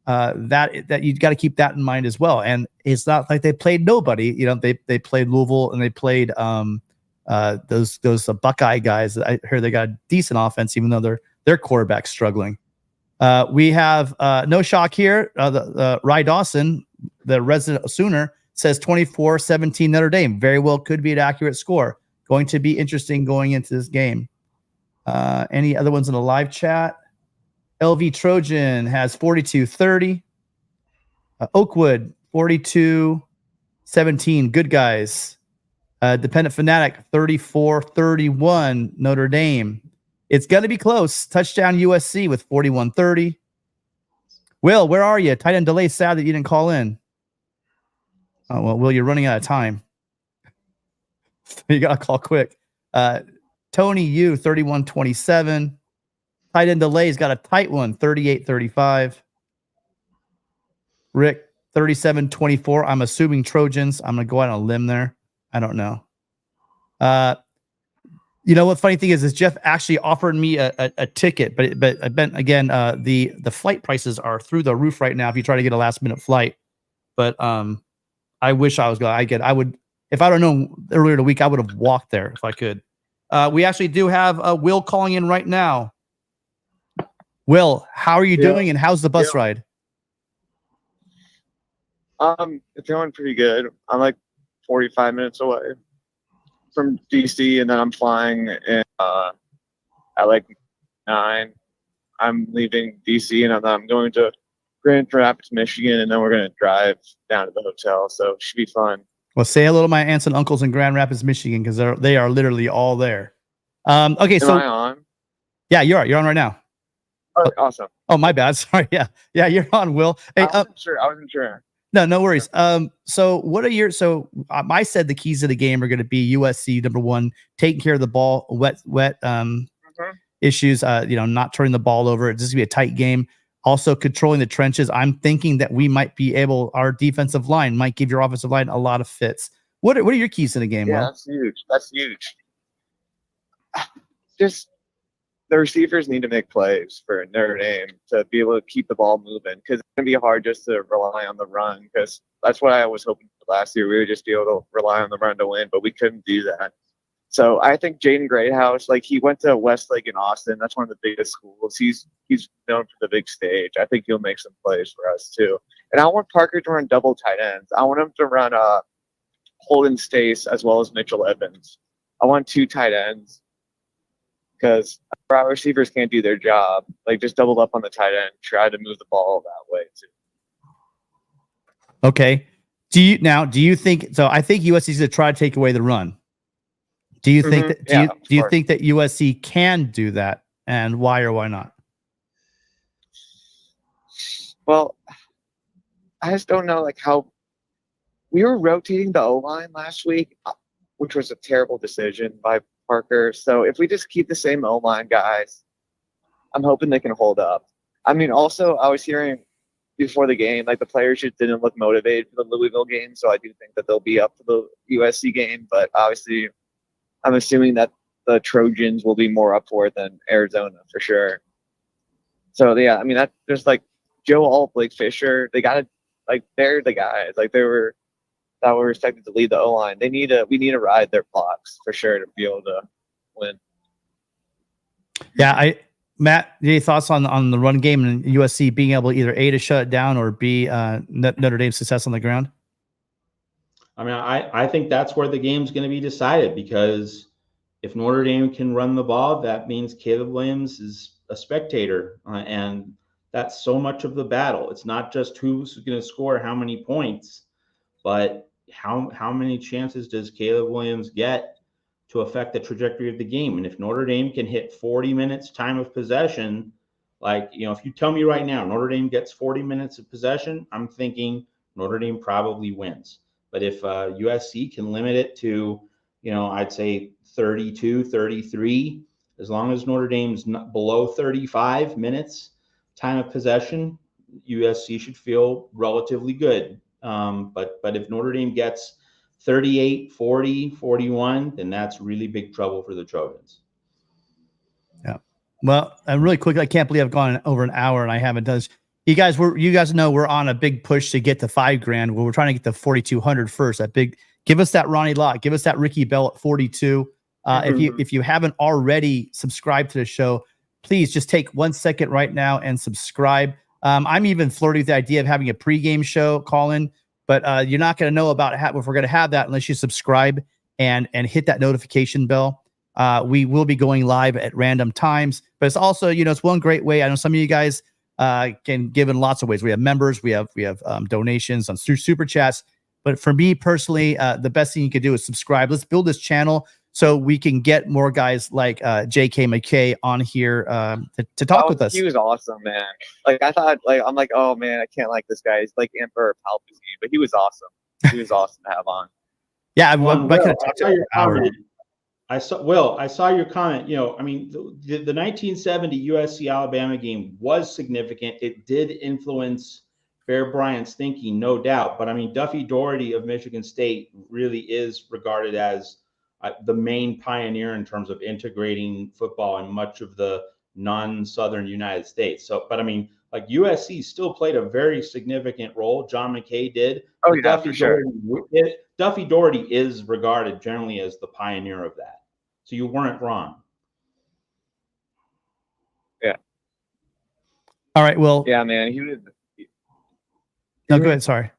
that you got to keep that in mind as well. And it's not like they played nobody. They played Louisville and they played those Buckeye guys. I heard they got a decent offense, even though their quarterback's struggling. We have no shock here. Rye Dawson, the resident Sooner, says 24-17 Notre Dame. Very well could be an accurate score. Going to be interesting going into this game. Any other ones in the live chat? LV Trojan has 42-30. Oakwood, 42-17. Good guys. Dependent Fanatic, 34-31 Notre Dame. It's going to be close. Touchdown USC with 41-30. Will, where are you? Tight end delay. Sad that you didn't call in. Oh, well, Will, you're running out of time. You got to call quick. Tony U, 31-27. Tight end delay's got a tight one, 38-35. Rick, 37-24. I'm assuming Trojans. I'm going to go out on a limb there. I don't know. What funny thing is Jeff actually offered me a ticket, but again, the flight prices are through the roof right now if you try to get a last minute flight. But I wish I was going. I would, if I don't know earlier in the week, I would have walked there if I could. We actually do have Will calling in right now. Will, how are you doing, and how's the bus ride? It's going pretty good. I'm like 45 minutes away from DC, and then I'm flying at like 9. I'm leaving DC, and then I'm going to Grand Rapids, Michigan, and then we're going to drive down to the hotel. So it should be fun. Well, say hello to my aunts and uncles in Grand Rapids, Michigan, because they are literally all there. Okay, Am I on? Yeah, you're on right now. Oh, awesome. Oh, my bad. Sorry. Yeah, you're on, Will. Hey, I wasn't sure. No worries. So what are your I said the keys of the game are going to be USC number one, taking care of the ball, wet issues. Not turning the ball over. It's just gonna be a tight game. Also controlling the trenches. I'm thinking that we might be able. Our defensive line might give your offensive line a lot of fits. What are your keys to the game? Yeah, Will? that's huge. That's huge. Just the receivers need to make plays for Notre Dame to be able to keep the ball moving, because it's going to be hard just to rely on the run, because that's what I was hoping for last year. We would just be able to rely on the run to win, but we couldn't do that. So I think Jaden Greathouse, like, he went to Westlake in Austin. That's one of the biggest schools. He's known for the big stage. I think he'll make some plays for us too. And I want Parker to run double tight ends. I want him to run Holden Stace as well as Mitchell Evans. I want 2 tight ends, because our receivers can't do their job. Like, just double up on the tight end, try to move the ball that way too. Okay. Do you think so? I think USC is going to try to take away the run. Do you think that? Do you think that USC can do that, and why or why not? Well, I just don't know, like, how we were rotating the O-line last week, which was a terrible decision by Parker. So if we just keep the same O-line guys, I'm hoping they can hold up. I mean, also, I was hearing before the game, like, the players just didn't look motivated for the Louisville game, so I do think that they'll be up for the USC game, but obviously I'm assuming that the Trojans will be more up for it than Arizona for sure. So yeah, I mean, that's just like Joe Alt, Blake Fisher, they got to, like, they're the guys, like, that were expected to lead the O-line. We need to ride their blocks for sure to be able to win. Yeah, Matt, any thoughts on the run game and USC being able either A, to shut it down, or B, Notre Dame's success on the ground? I mean, I think that's where the game's going to be decided, because if Notre Dame can run the ball, that means Caleb Williams is a spectator, and that's so much of the battle. It's not just who's going to score how many points, but how many chances does Caleb Williams get to affect the trajectory of the game. And if Notre Dame can hit 40 minutes time of possession, like, if you tell me right now Notre Dame gets 40 minutes of possession, I'm thinking Notre Dame probably wins. But if USC can limit it to, I'd say 32, 33, as long as Notre Dame's not below 35 minutes time of possession, USC should feel relatively good. But if Notre Dame gets 38, 40, 41, then that's really big trouble for the Trojans. Yeah. Well, and really quick, I can't believe I've gone over an hour and I haven't done this. You guys know we're on a big push to get to $5,000. We're trying to get to 4,200 first. Give us that Ronnie Lott, give us that Ricky Bell at 42. If you haven't already subscribed to the show, please just take 1 second right now and subscribe. I'm even flirting with the idea of having a pregame show call in, but you're not going to know about if we're going to have that unless you subscribe and hit that notification bell. We will be going live at random times, but it's also, it's one great way. I know some of you guys can give in lots of ways. We have members, we have donations on super chats. But for me personally, the best thing you can do is subscribe. Let's build this channel so we can get more guys like J.K. McKay on here to talk with us. He was awesome, man. Like, I thought, I'm like, oh man, I can't like this guy. He's like Emperor Palpatine, but he was awesome. He was awesome to have on. Yeah, I could have talked to your comment. I saw your comment. I mean, the 1970 USC Alabama game was significant. It did influence Bear Bryant's thinking, no doubt. But I mean, Duffy Daugherty of Michigan State really is regarded as the main pioneer in terms of integrating football in much of the non-Southern United States. So, but I mean, like, USC still played a very significant role. John McKay did. Oh, yeah, for sure. Duffy Daugherty is regarded generally as the pioneer of that. So you weren't wrong. Yeah. All right. Well. Yeah, man. He was. No, go ahead. Sorry.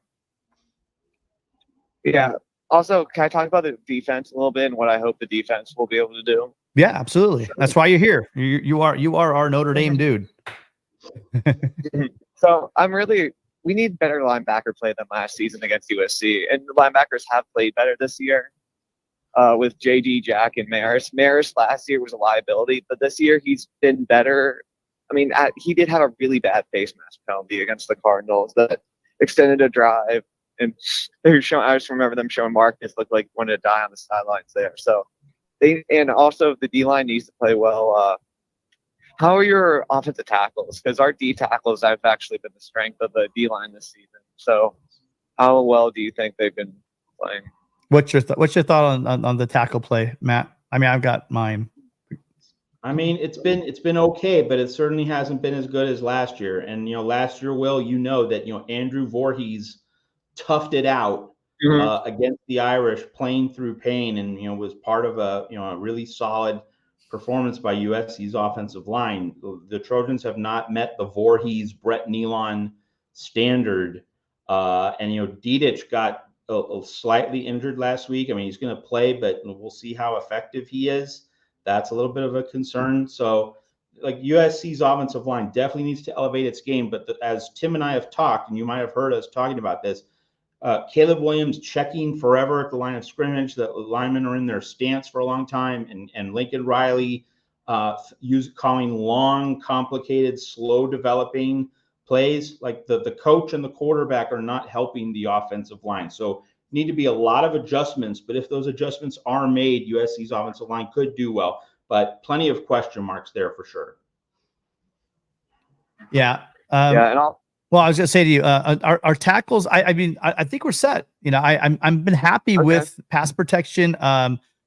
Yeah. Also, can I talk about the defense a little bit and what I hope the defense will be able to do? Yeah, absolutely. That's why you're here. You are our Notre Dame dude. So we need better linebacker play than last season against USC. And the linebackers have played better this year with JD, Jack, and Maris. Maris last year was a liability, but this year he's been better. I mean, he did have a really bad face mask penalty against the Cardinals that extended a drive, and they were showing. I just remember them showing Marcus looked like wanted to die on the sidelines there. So and also the D line needs to play well. How are your offensive tackles? Because our D tackles have actually been the strength of the D line this season. So how well do you think they've been playing? What's your thought on the tackle play, Matt? I mean, I've got mine. I mean, it's been okay, but it certainly hasn't been as good as last year. And last year, Will, that Andrew Voorhees toughed it out against the Irish, playing through pain, and was part of a really solid performance by USC's offensive line. The Trojans have not met the Voorhees, Brett Nealon standard, and Dedich got slightly injured last week. I mean, he's going to play, but we'll see how effective he is. That's a little bit of a concern. So, like, USC's offensive line definitely needs to elevate its game. But as Tim and I have talked, and you might have heard us talking about this, Caleb Williams checking forever at the line of scrimmage. The linemen are in their stance for a long time, and Lincoln Riley calling long, complicated, slow developing plays. Like the coach and the quarterback are not helping the offensive line. So need to be a lot of adjustments, but if those adjustments are made, USC's offensive line could do well, but plenty of question marks there for sure. Yeah. And well, I was going to say to you, our tackles, I mean, I think we're set. I've been happy with pass protection.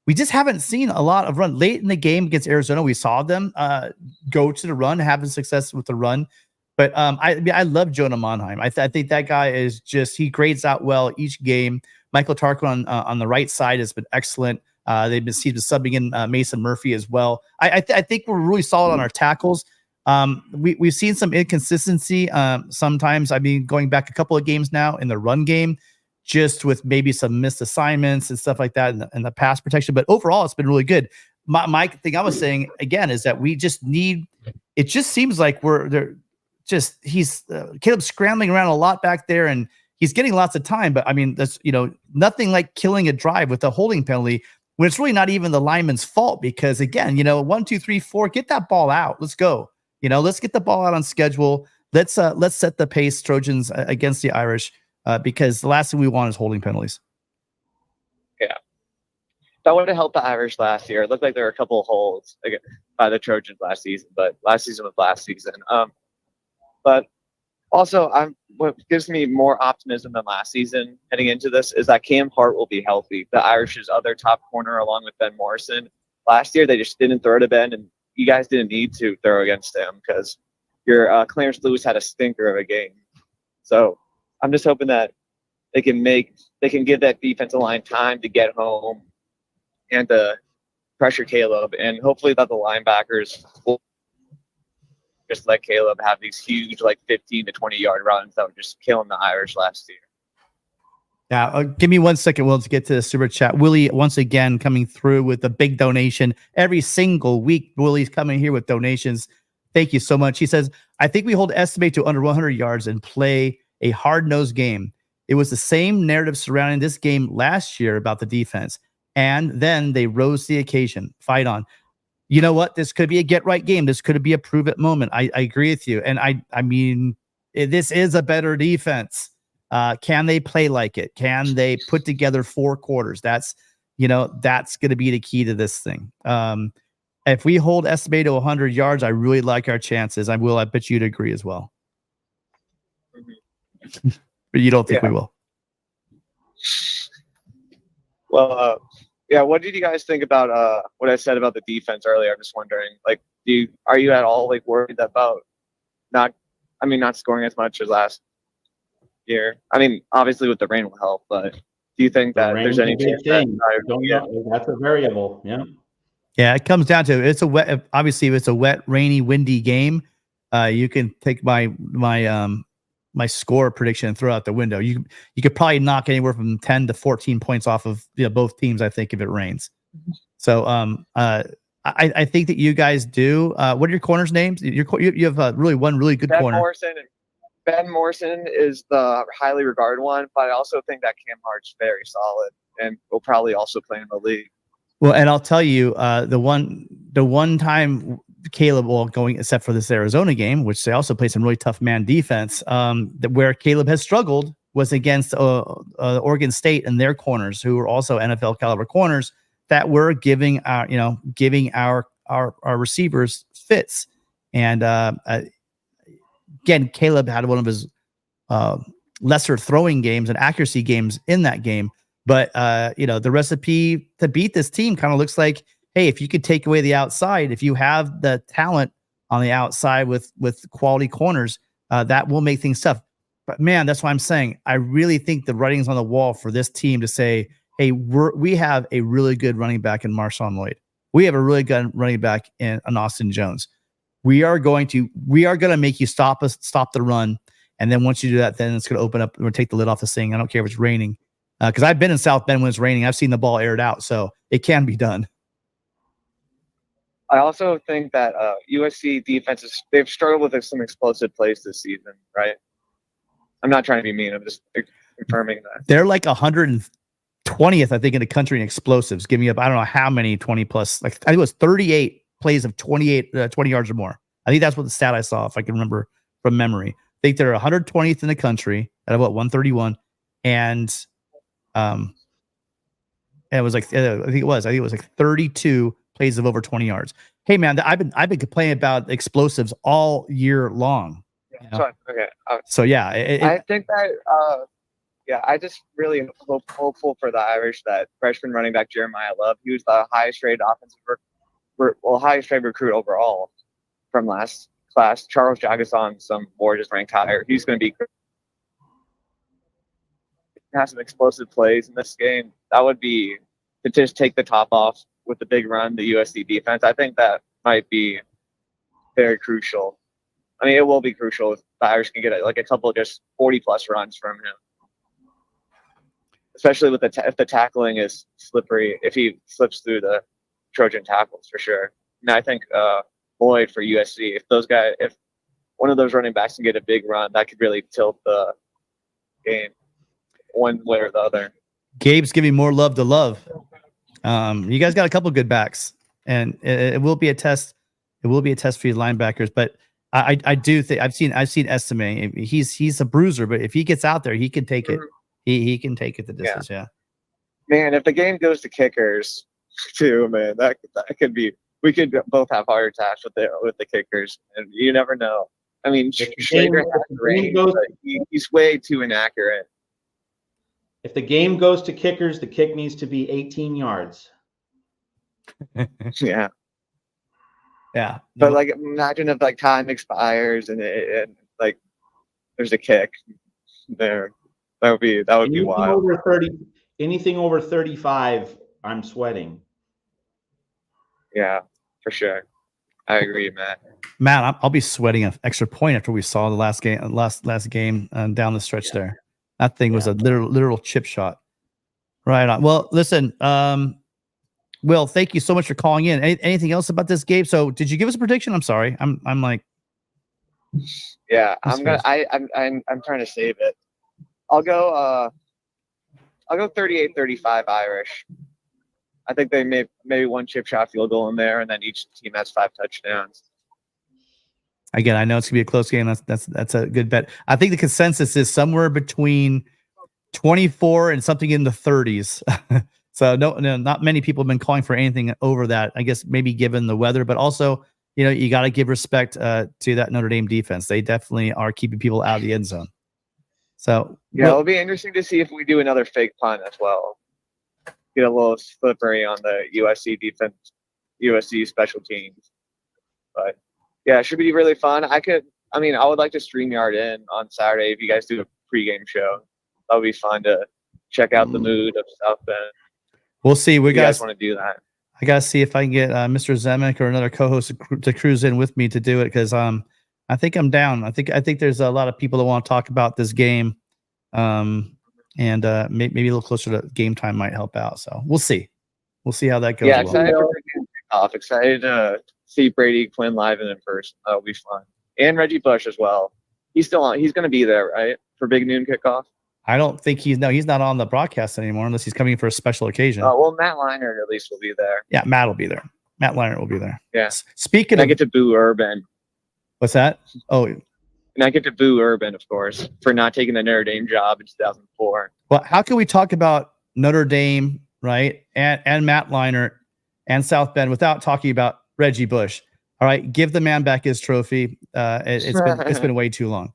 We just haven't seen a lot of run late in the game against Arizona. We saw them go to the run, having success with the run. But I love Jonah Monheim. I think that guy is he grades out well each game. Michael Tarquin on the right side has been excellent. He's been subbing in Mason Murphy as well. I think we're really solid on our tackles. We've seen some inconsistency sometimes. I mean, going back a couple of games now in the run game, just with maybe some missed assignments and stuff like that in the pass protection. But overall, it's been really good. My thing I was saying again is that we just need. It just seems like he's Caleb's scrambling around a lot back there, and he's getting lots of time. But I mean, that's nothing like killing a drive with a holding penalty when it's really not even the lineman's fault. Because again, 1, 2, 3, 4, get that ball out. Let's go. Let's get the ball out on schedule. Let's set the pace, Trojans, against the Irish, because the last thing we want is holding penalties. Yeah, that would have helped the Irish last year. It looked like there were a couple of holes by the Trojans last season, but last season was last season. But also, what gives me more optimism than last season heading into this is that Cam Hart will be healthy. The Irish's other top corner, along with Ben Morrison. Last year, they just didn't throw to Ben, and you guys didn't need to throw against him because your Clarence Lewis had a stinker of a game. So I'm just hoping that they can give that defensive line time to get home and to pressure Caleb, and hopefully that the linebackers will just let Caleb have these huge, 15 to 20 yard runs that were just killing the Irish last year. Yeah, give me 1 second, Will, to get to the super chat. Willie, once again, coming through with a big donation. Every single week, Willie's coming here with donations. Thank you so much. He says, I think we hold Estime to under 100 yards and play a hard-nosed game. It was the same narrative surrounding this game last year about the defense, and then they rose to the occasion. Fight on. You know what? This could be a get-right game. This could be a prove-it moment. I agree with you. And I mean, this is a better defense. Can they play like it? Can they put together 4 quarters? That's going to be the key to this thing. If we hold Estime to 100 yards, I really like our chances. I bet you'd agree as well. But you don't think we will? Well, yeah. What did you guys think about what I said about the defense earlier? I'm just wondering, are you at all worried about not scoring as much as last year? I mean, obviously with the rain will help, but do you think that there's any chance that's a variable? Yeah. Yeah, it comes down to it's a wet. Obviously, if it's a wet, rainy, windy game, you can take my score prediction and throw out the window. You could probably knock anywhere from 10 to 14 points off of both teams, I think, if it rains. So I think that you guys do. What are your corners' names? You have one really good corner. Ben Morrison is the highly regarded one, but I also think that Cam Hart's very solid and will probably also play in the league. Well, and I'll tell you, the one time Caleb, well, going except for this Arizona game, which they also play some really tough man defense. Where Caleb has struggled was against Oregon State and their corners, who were also NFL caliber corners that were giving our receivers fits. And again, Caleb had one of his lesser throwing games and accuracy games in that game. But the recipe to beat this team kind of looks like, hey, if you could take away the outside, if you have the talent on the outside with quality corners, that will make things tough. But man, that's why I'm saying I really think the writing's on the wall for this team to say, hey, we have a really good running back in Marshawn Lloyd. We have a really good running back in Austin Jones. We are going to make you stop the run. And then once you do that, then it's going to open up. We're going to take the lid off this thing. I don't care if it's raining. Because I've been in South Bend when it's raining. I've seen the ball aired out. So it can be done. I also think that USC defenses, they've struggled with some explosive plays this season, right? I'm not trying to be mean. I'm just confirming that. They're like 120th, I think, in the country in explosives, giving up, I don't know how many 20 plus, like I think it was 38 plays of 20 yards or more. I think that's what the stat I saw, if I can remember from memory. I think they're 120th in the country at about 131. And it was like, I think it was like 32 plays of over 20 yards. Hey man, I've been complaining about explosives all year long. You know? So yeah, I think that I just really hopeful for the Irish that freshman running back Jeremiah Love. He was the highest rated highest rated recruit overall from last class. Charles Jagason, some more just ranked higher. He's going to have some explosive plays in this game. That would be to just take the top off with the big run, the USC defense. I think that might be very crucial. I mean, it will be crucial if the Irish can get a couple of just 40-plus runs from him, especially with if the tackling is slippery, if he slips through the Trojan tackles for sure. And I think Boyd for USC, if one of those running backs can get a big run, that could really tilt the game one way or the other. Gabe's giving more love to love. You guys got a couple good backs, and it will be a test. It will be a test for your linebackers, but I do think I've seen Estime. He's a bruiser, but if he gets out there, he can take it. He can take it the distance. Yeah. Man, if the game goes to kickers too, man, that could be. We could both have heart attacks with the kickers, and you never know. I mean, Schlager has the range, but he's way too inaccurate. If the game goes to kickers, the kick needs to be 18 yards. Yeah. Yeah. But imagine if time expires and there's a kick there. That would be wild. Anything over 35, I'm sweating. Yeah, for sure. I agree, Matt. Matt, I'll be sweating an extra point after we saw the last game down the stretch there. That thing was a literal chip shot. Right on. Well, listen, Will, thank you so much for calling in. Anything else about this game? So, did you give us a prediction? I'm sorry. I'm like, yeah, I'm trying to save it. I'll go 38-35 Irish. I think they maybe one chip shot field goal in there, and then each team has 5 touchdowns. Again, I know it's gonna be a close game. That's a good bet. I think the consensus is somewhere between 24 and something in the 30s. So no, not many people have been calling for anything over that. I guess maybe given the weather, but also, you got to give respect to that Notre Dame defense. They definitely are keeping people out of the end zone. So yeah, it'll be interesting to see if we do another fake punt as well. Get a little slippery on the USC defense, USC special teams. But yeah, it should be really fun. I would like to StreamYard in on Saturday if you guys do a pregame show. That would be fun to check out the mood of South Bend. We'll see. We guys want to do that. I gotta see if I can get Mr. Zemek or another co-host to cruise in with me to do it, because I think I'm down. I think there's a lot of people that want to talk about this game, and maybe a little closer to game time might help out. So we'll see. We'll see how that goes. Yeah, excited for the game kickoff. Excited to see Brady Quinn live and in person. That'll be fun. And Reggie Bush as well. He's still on. He's going to be there, right, for big noon kickoff. I don't think he's not on the broadcast anymore unless he's coming for a special occasion. Well, Matt Leinart at least will be there. Yeah, Matt will be there. Matt Leinart will be there. Yeah. Speaking and of, I get to boo Urban. what's that? Oh, And I get to boo Urban, of course, for not taking the Notre Dame job in 2004. well, how can we talk about Notre Dame, right, and Matt Leinart and South Bend without talking about Reggie Bush? All right, give the man back his trophy. It's been way too long.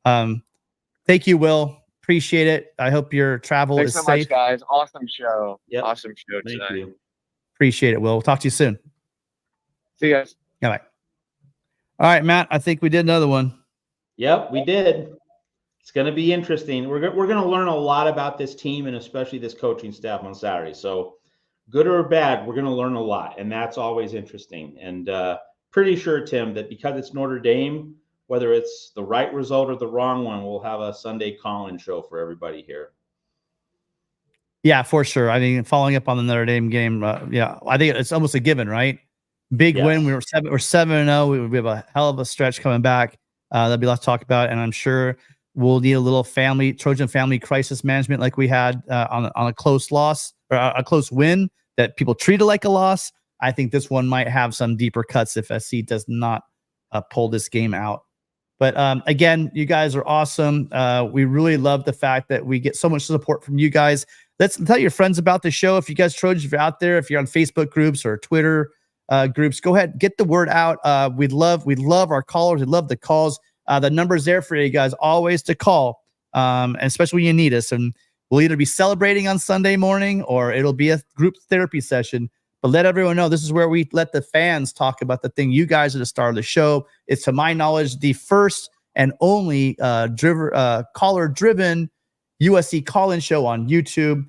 Thank you, Will. Appreciate it. I hope your travel Thanks is so safe. much, guys. Awesome show. Yep. Awesome show Thank tonight. you. Appreciate it, Will. We'll talk to you soon. See you guys. All right. All right, Matt. I think we did another one. Yep, we did. It's going to be interesting. We're going to learn a lot about this team and especially this coaching staff on Saturday. So good or bad, we're going to learn a lot, and that's always interesting. And pretty sure, Tim, that because it's Notre Dame, whether it's the right result or the wrong one, we'll have a Sunday call-in show for everybody here. Yeah, for sure. I mean, following up on the Notre Dame game, yeah, I think it's almost a given, right? Big win. We're 7-0. We have a hell of a stretch coming back. There'll be lots to talk about, and I'm sure we'll need a little Trojan family crisis management like we had on a close loss or a close win that people treated like a loss. I think this one might have some deeper cuts if SC does not pull this game out. But again, you guys are awesome. We really love the fact that we get so much support from you guys. Let's tell your friends about the show. If you guys Trojans, if you're out there, if you're on Facebook groups or Twitter groups, go ahead, get the word out. We'd love our callers. We love the calls. The number's there for you guys always to call, and especially when you need us. And we'll either be celebrating on Sunday morning or it'll be a group therapy session. But let everyone know this is where we let the fans talk about the thing. You guys are the star of the show. It's, to my knowledge, the first and only caller-driven USC call-in show on YouTube.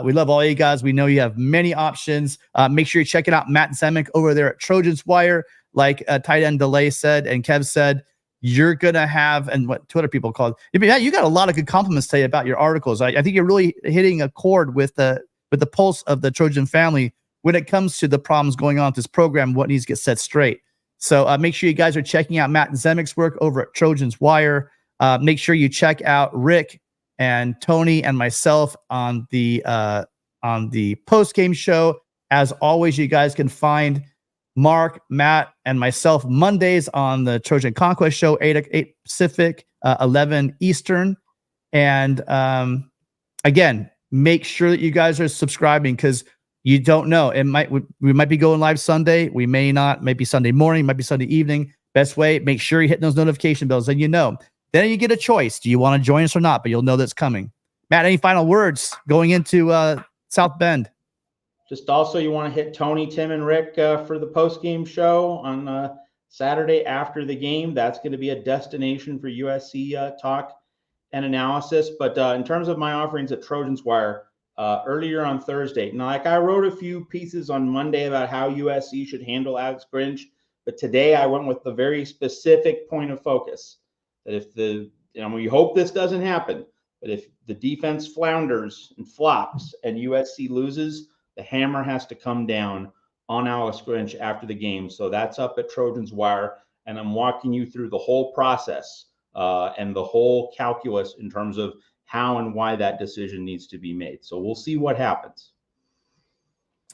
We love all you guys. We know you have many options. Make sure you're checking out Matt Zemek over there at Trojans Wire. Like tight end Delay said and Kev said, you're going to have, and what Twitter people called, you got a lot of good compliments today about your articles. I think you're really hitting a chord with the pulse of the Trojan family when it comes to the problems going on with this program, what needs to get set straight. So make sure you guys are checking out Matt Zemek's work over at Trojans Wire. Make sure you check out Rick and Tony and myself on the post-game show. As always, you guys can find Mark, Matt, and myself Mondays on the Trojan Conquest show, 8 Pacific, 11 Eastern. And again, make sure that you guys are subscribing because you don't know. We might be going live Sunday. We may not. Maybe Sunday morning. Might be Sunday evening. Best way, make sure you hit those notification bells, and you know. Then you get a choice. Do you want to join us or not? But you'll know that's coming. Matt, any final words going into South Bend? Just also, you want to hit Tony, Tim, and Rick for the post-game show on Saturday after the game. That's going to be a destination for USC talk and analysis. But in terms of my offerings at Trojans Wire, earlier on Thursday, now, like I wrote a few pieces on Monday about how USC should handle Alex Grinch, but today I went with the very specific point of focus that if we hope this doesn't happen, but if the defense flounders and flops and USC loses, the hammer has to come down on Alex Grinch after the game. So that's up at Trojans Wire, and I'm walking you through the whole process and the whole calculus in terms of how and why that decision needs to be made. So we'll see what happens.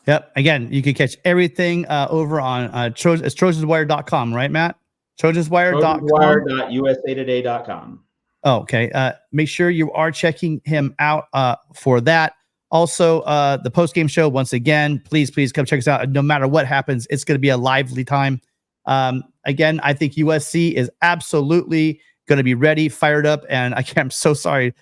Yep. Again, you can catch everything over on it's trojanswire.com, right, Matt? Trojanswire.com. Trojanswire.usatoday.com. Oh, okay. Make sure you are checking him out for that. Also, the post-game show, once again, please come check us out. No matter what happens, it's going to be a lively time. Again, I think USC is absolutely going to be ready, fired up, and I'm so sorry.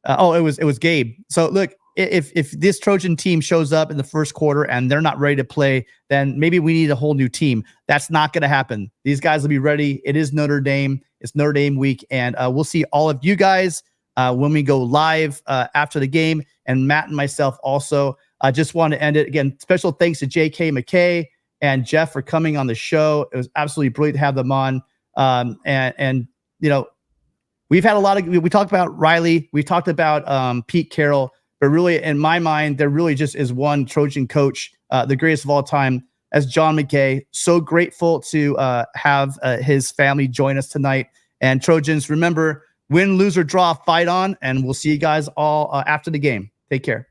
It was Gabe. So look, if this Trojan team shows up in the first quarter and they're not ready to play, then maybe we need a whole new team. That's not going to happen. These guys will be ready. It is Notre Dame. It's Notre Dame week, and we'll see all of you guys when we go live after the game. And Matt and myself also. I just want to end it again. Special thanks to J.K. McKay and Jeff for coming on the show. It was absolutely brilliant to have them on. And we've had a lot of. We talked about Riley. We talked about Pete Carroll. But really, in my mind, there really just is one Trojan coach, the greatest of all time, as John McKay. So grateful to have his family join us tonight. And Trojans, remember, win, lose, or draw, fight on. And we'll see you guys all after the game. Take care.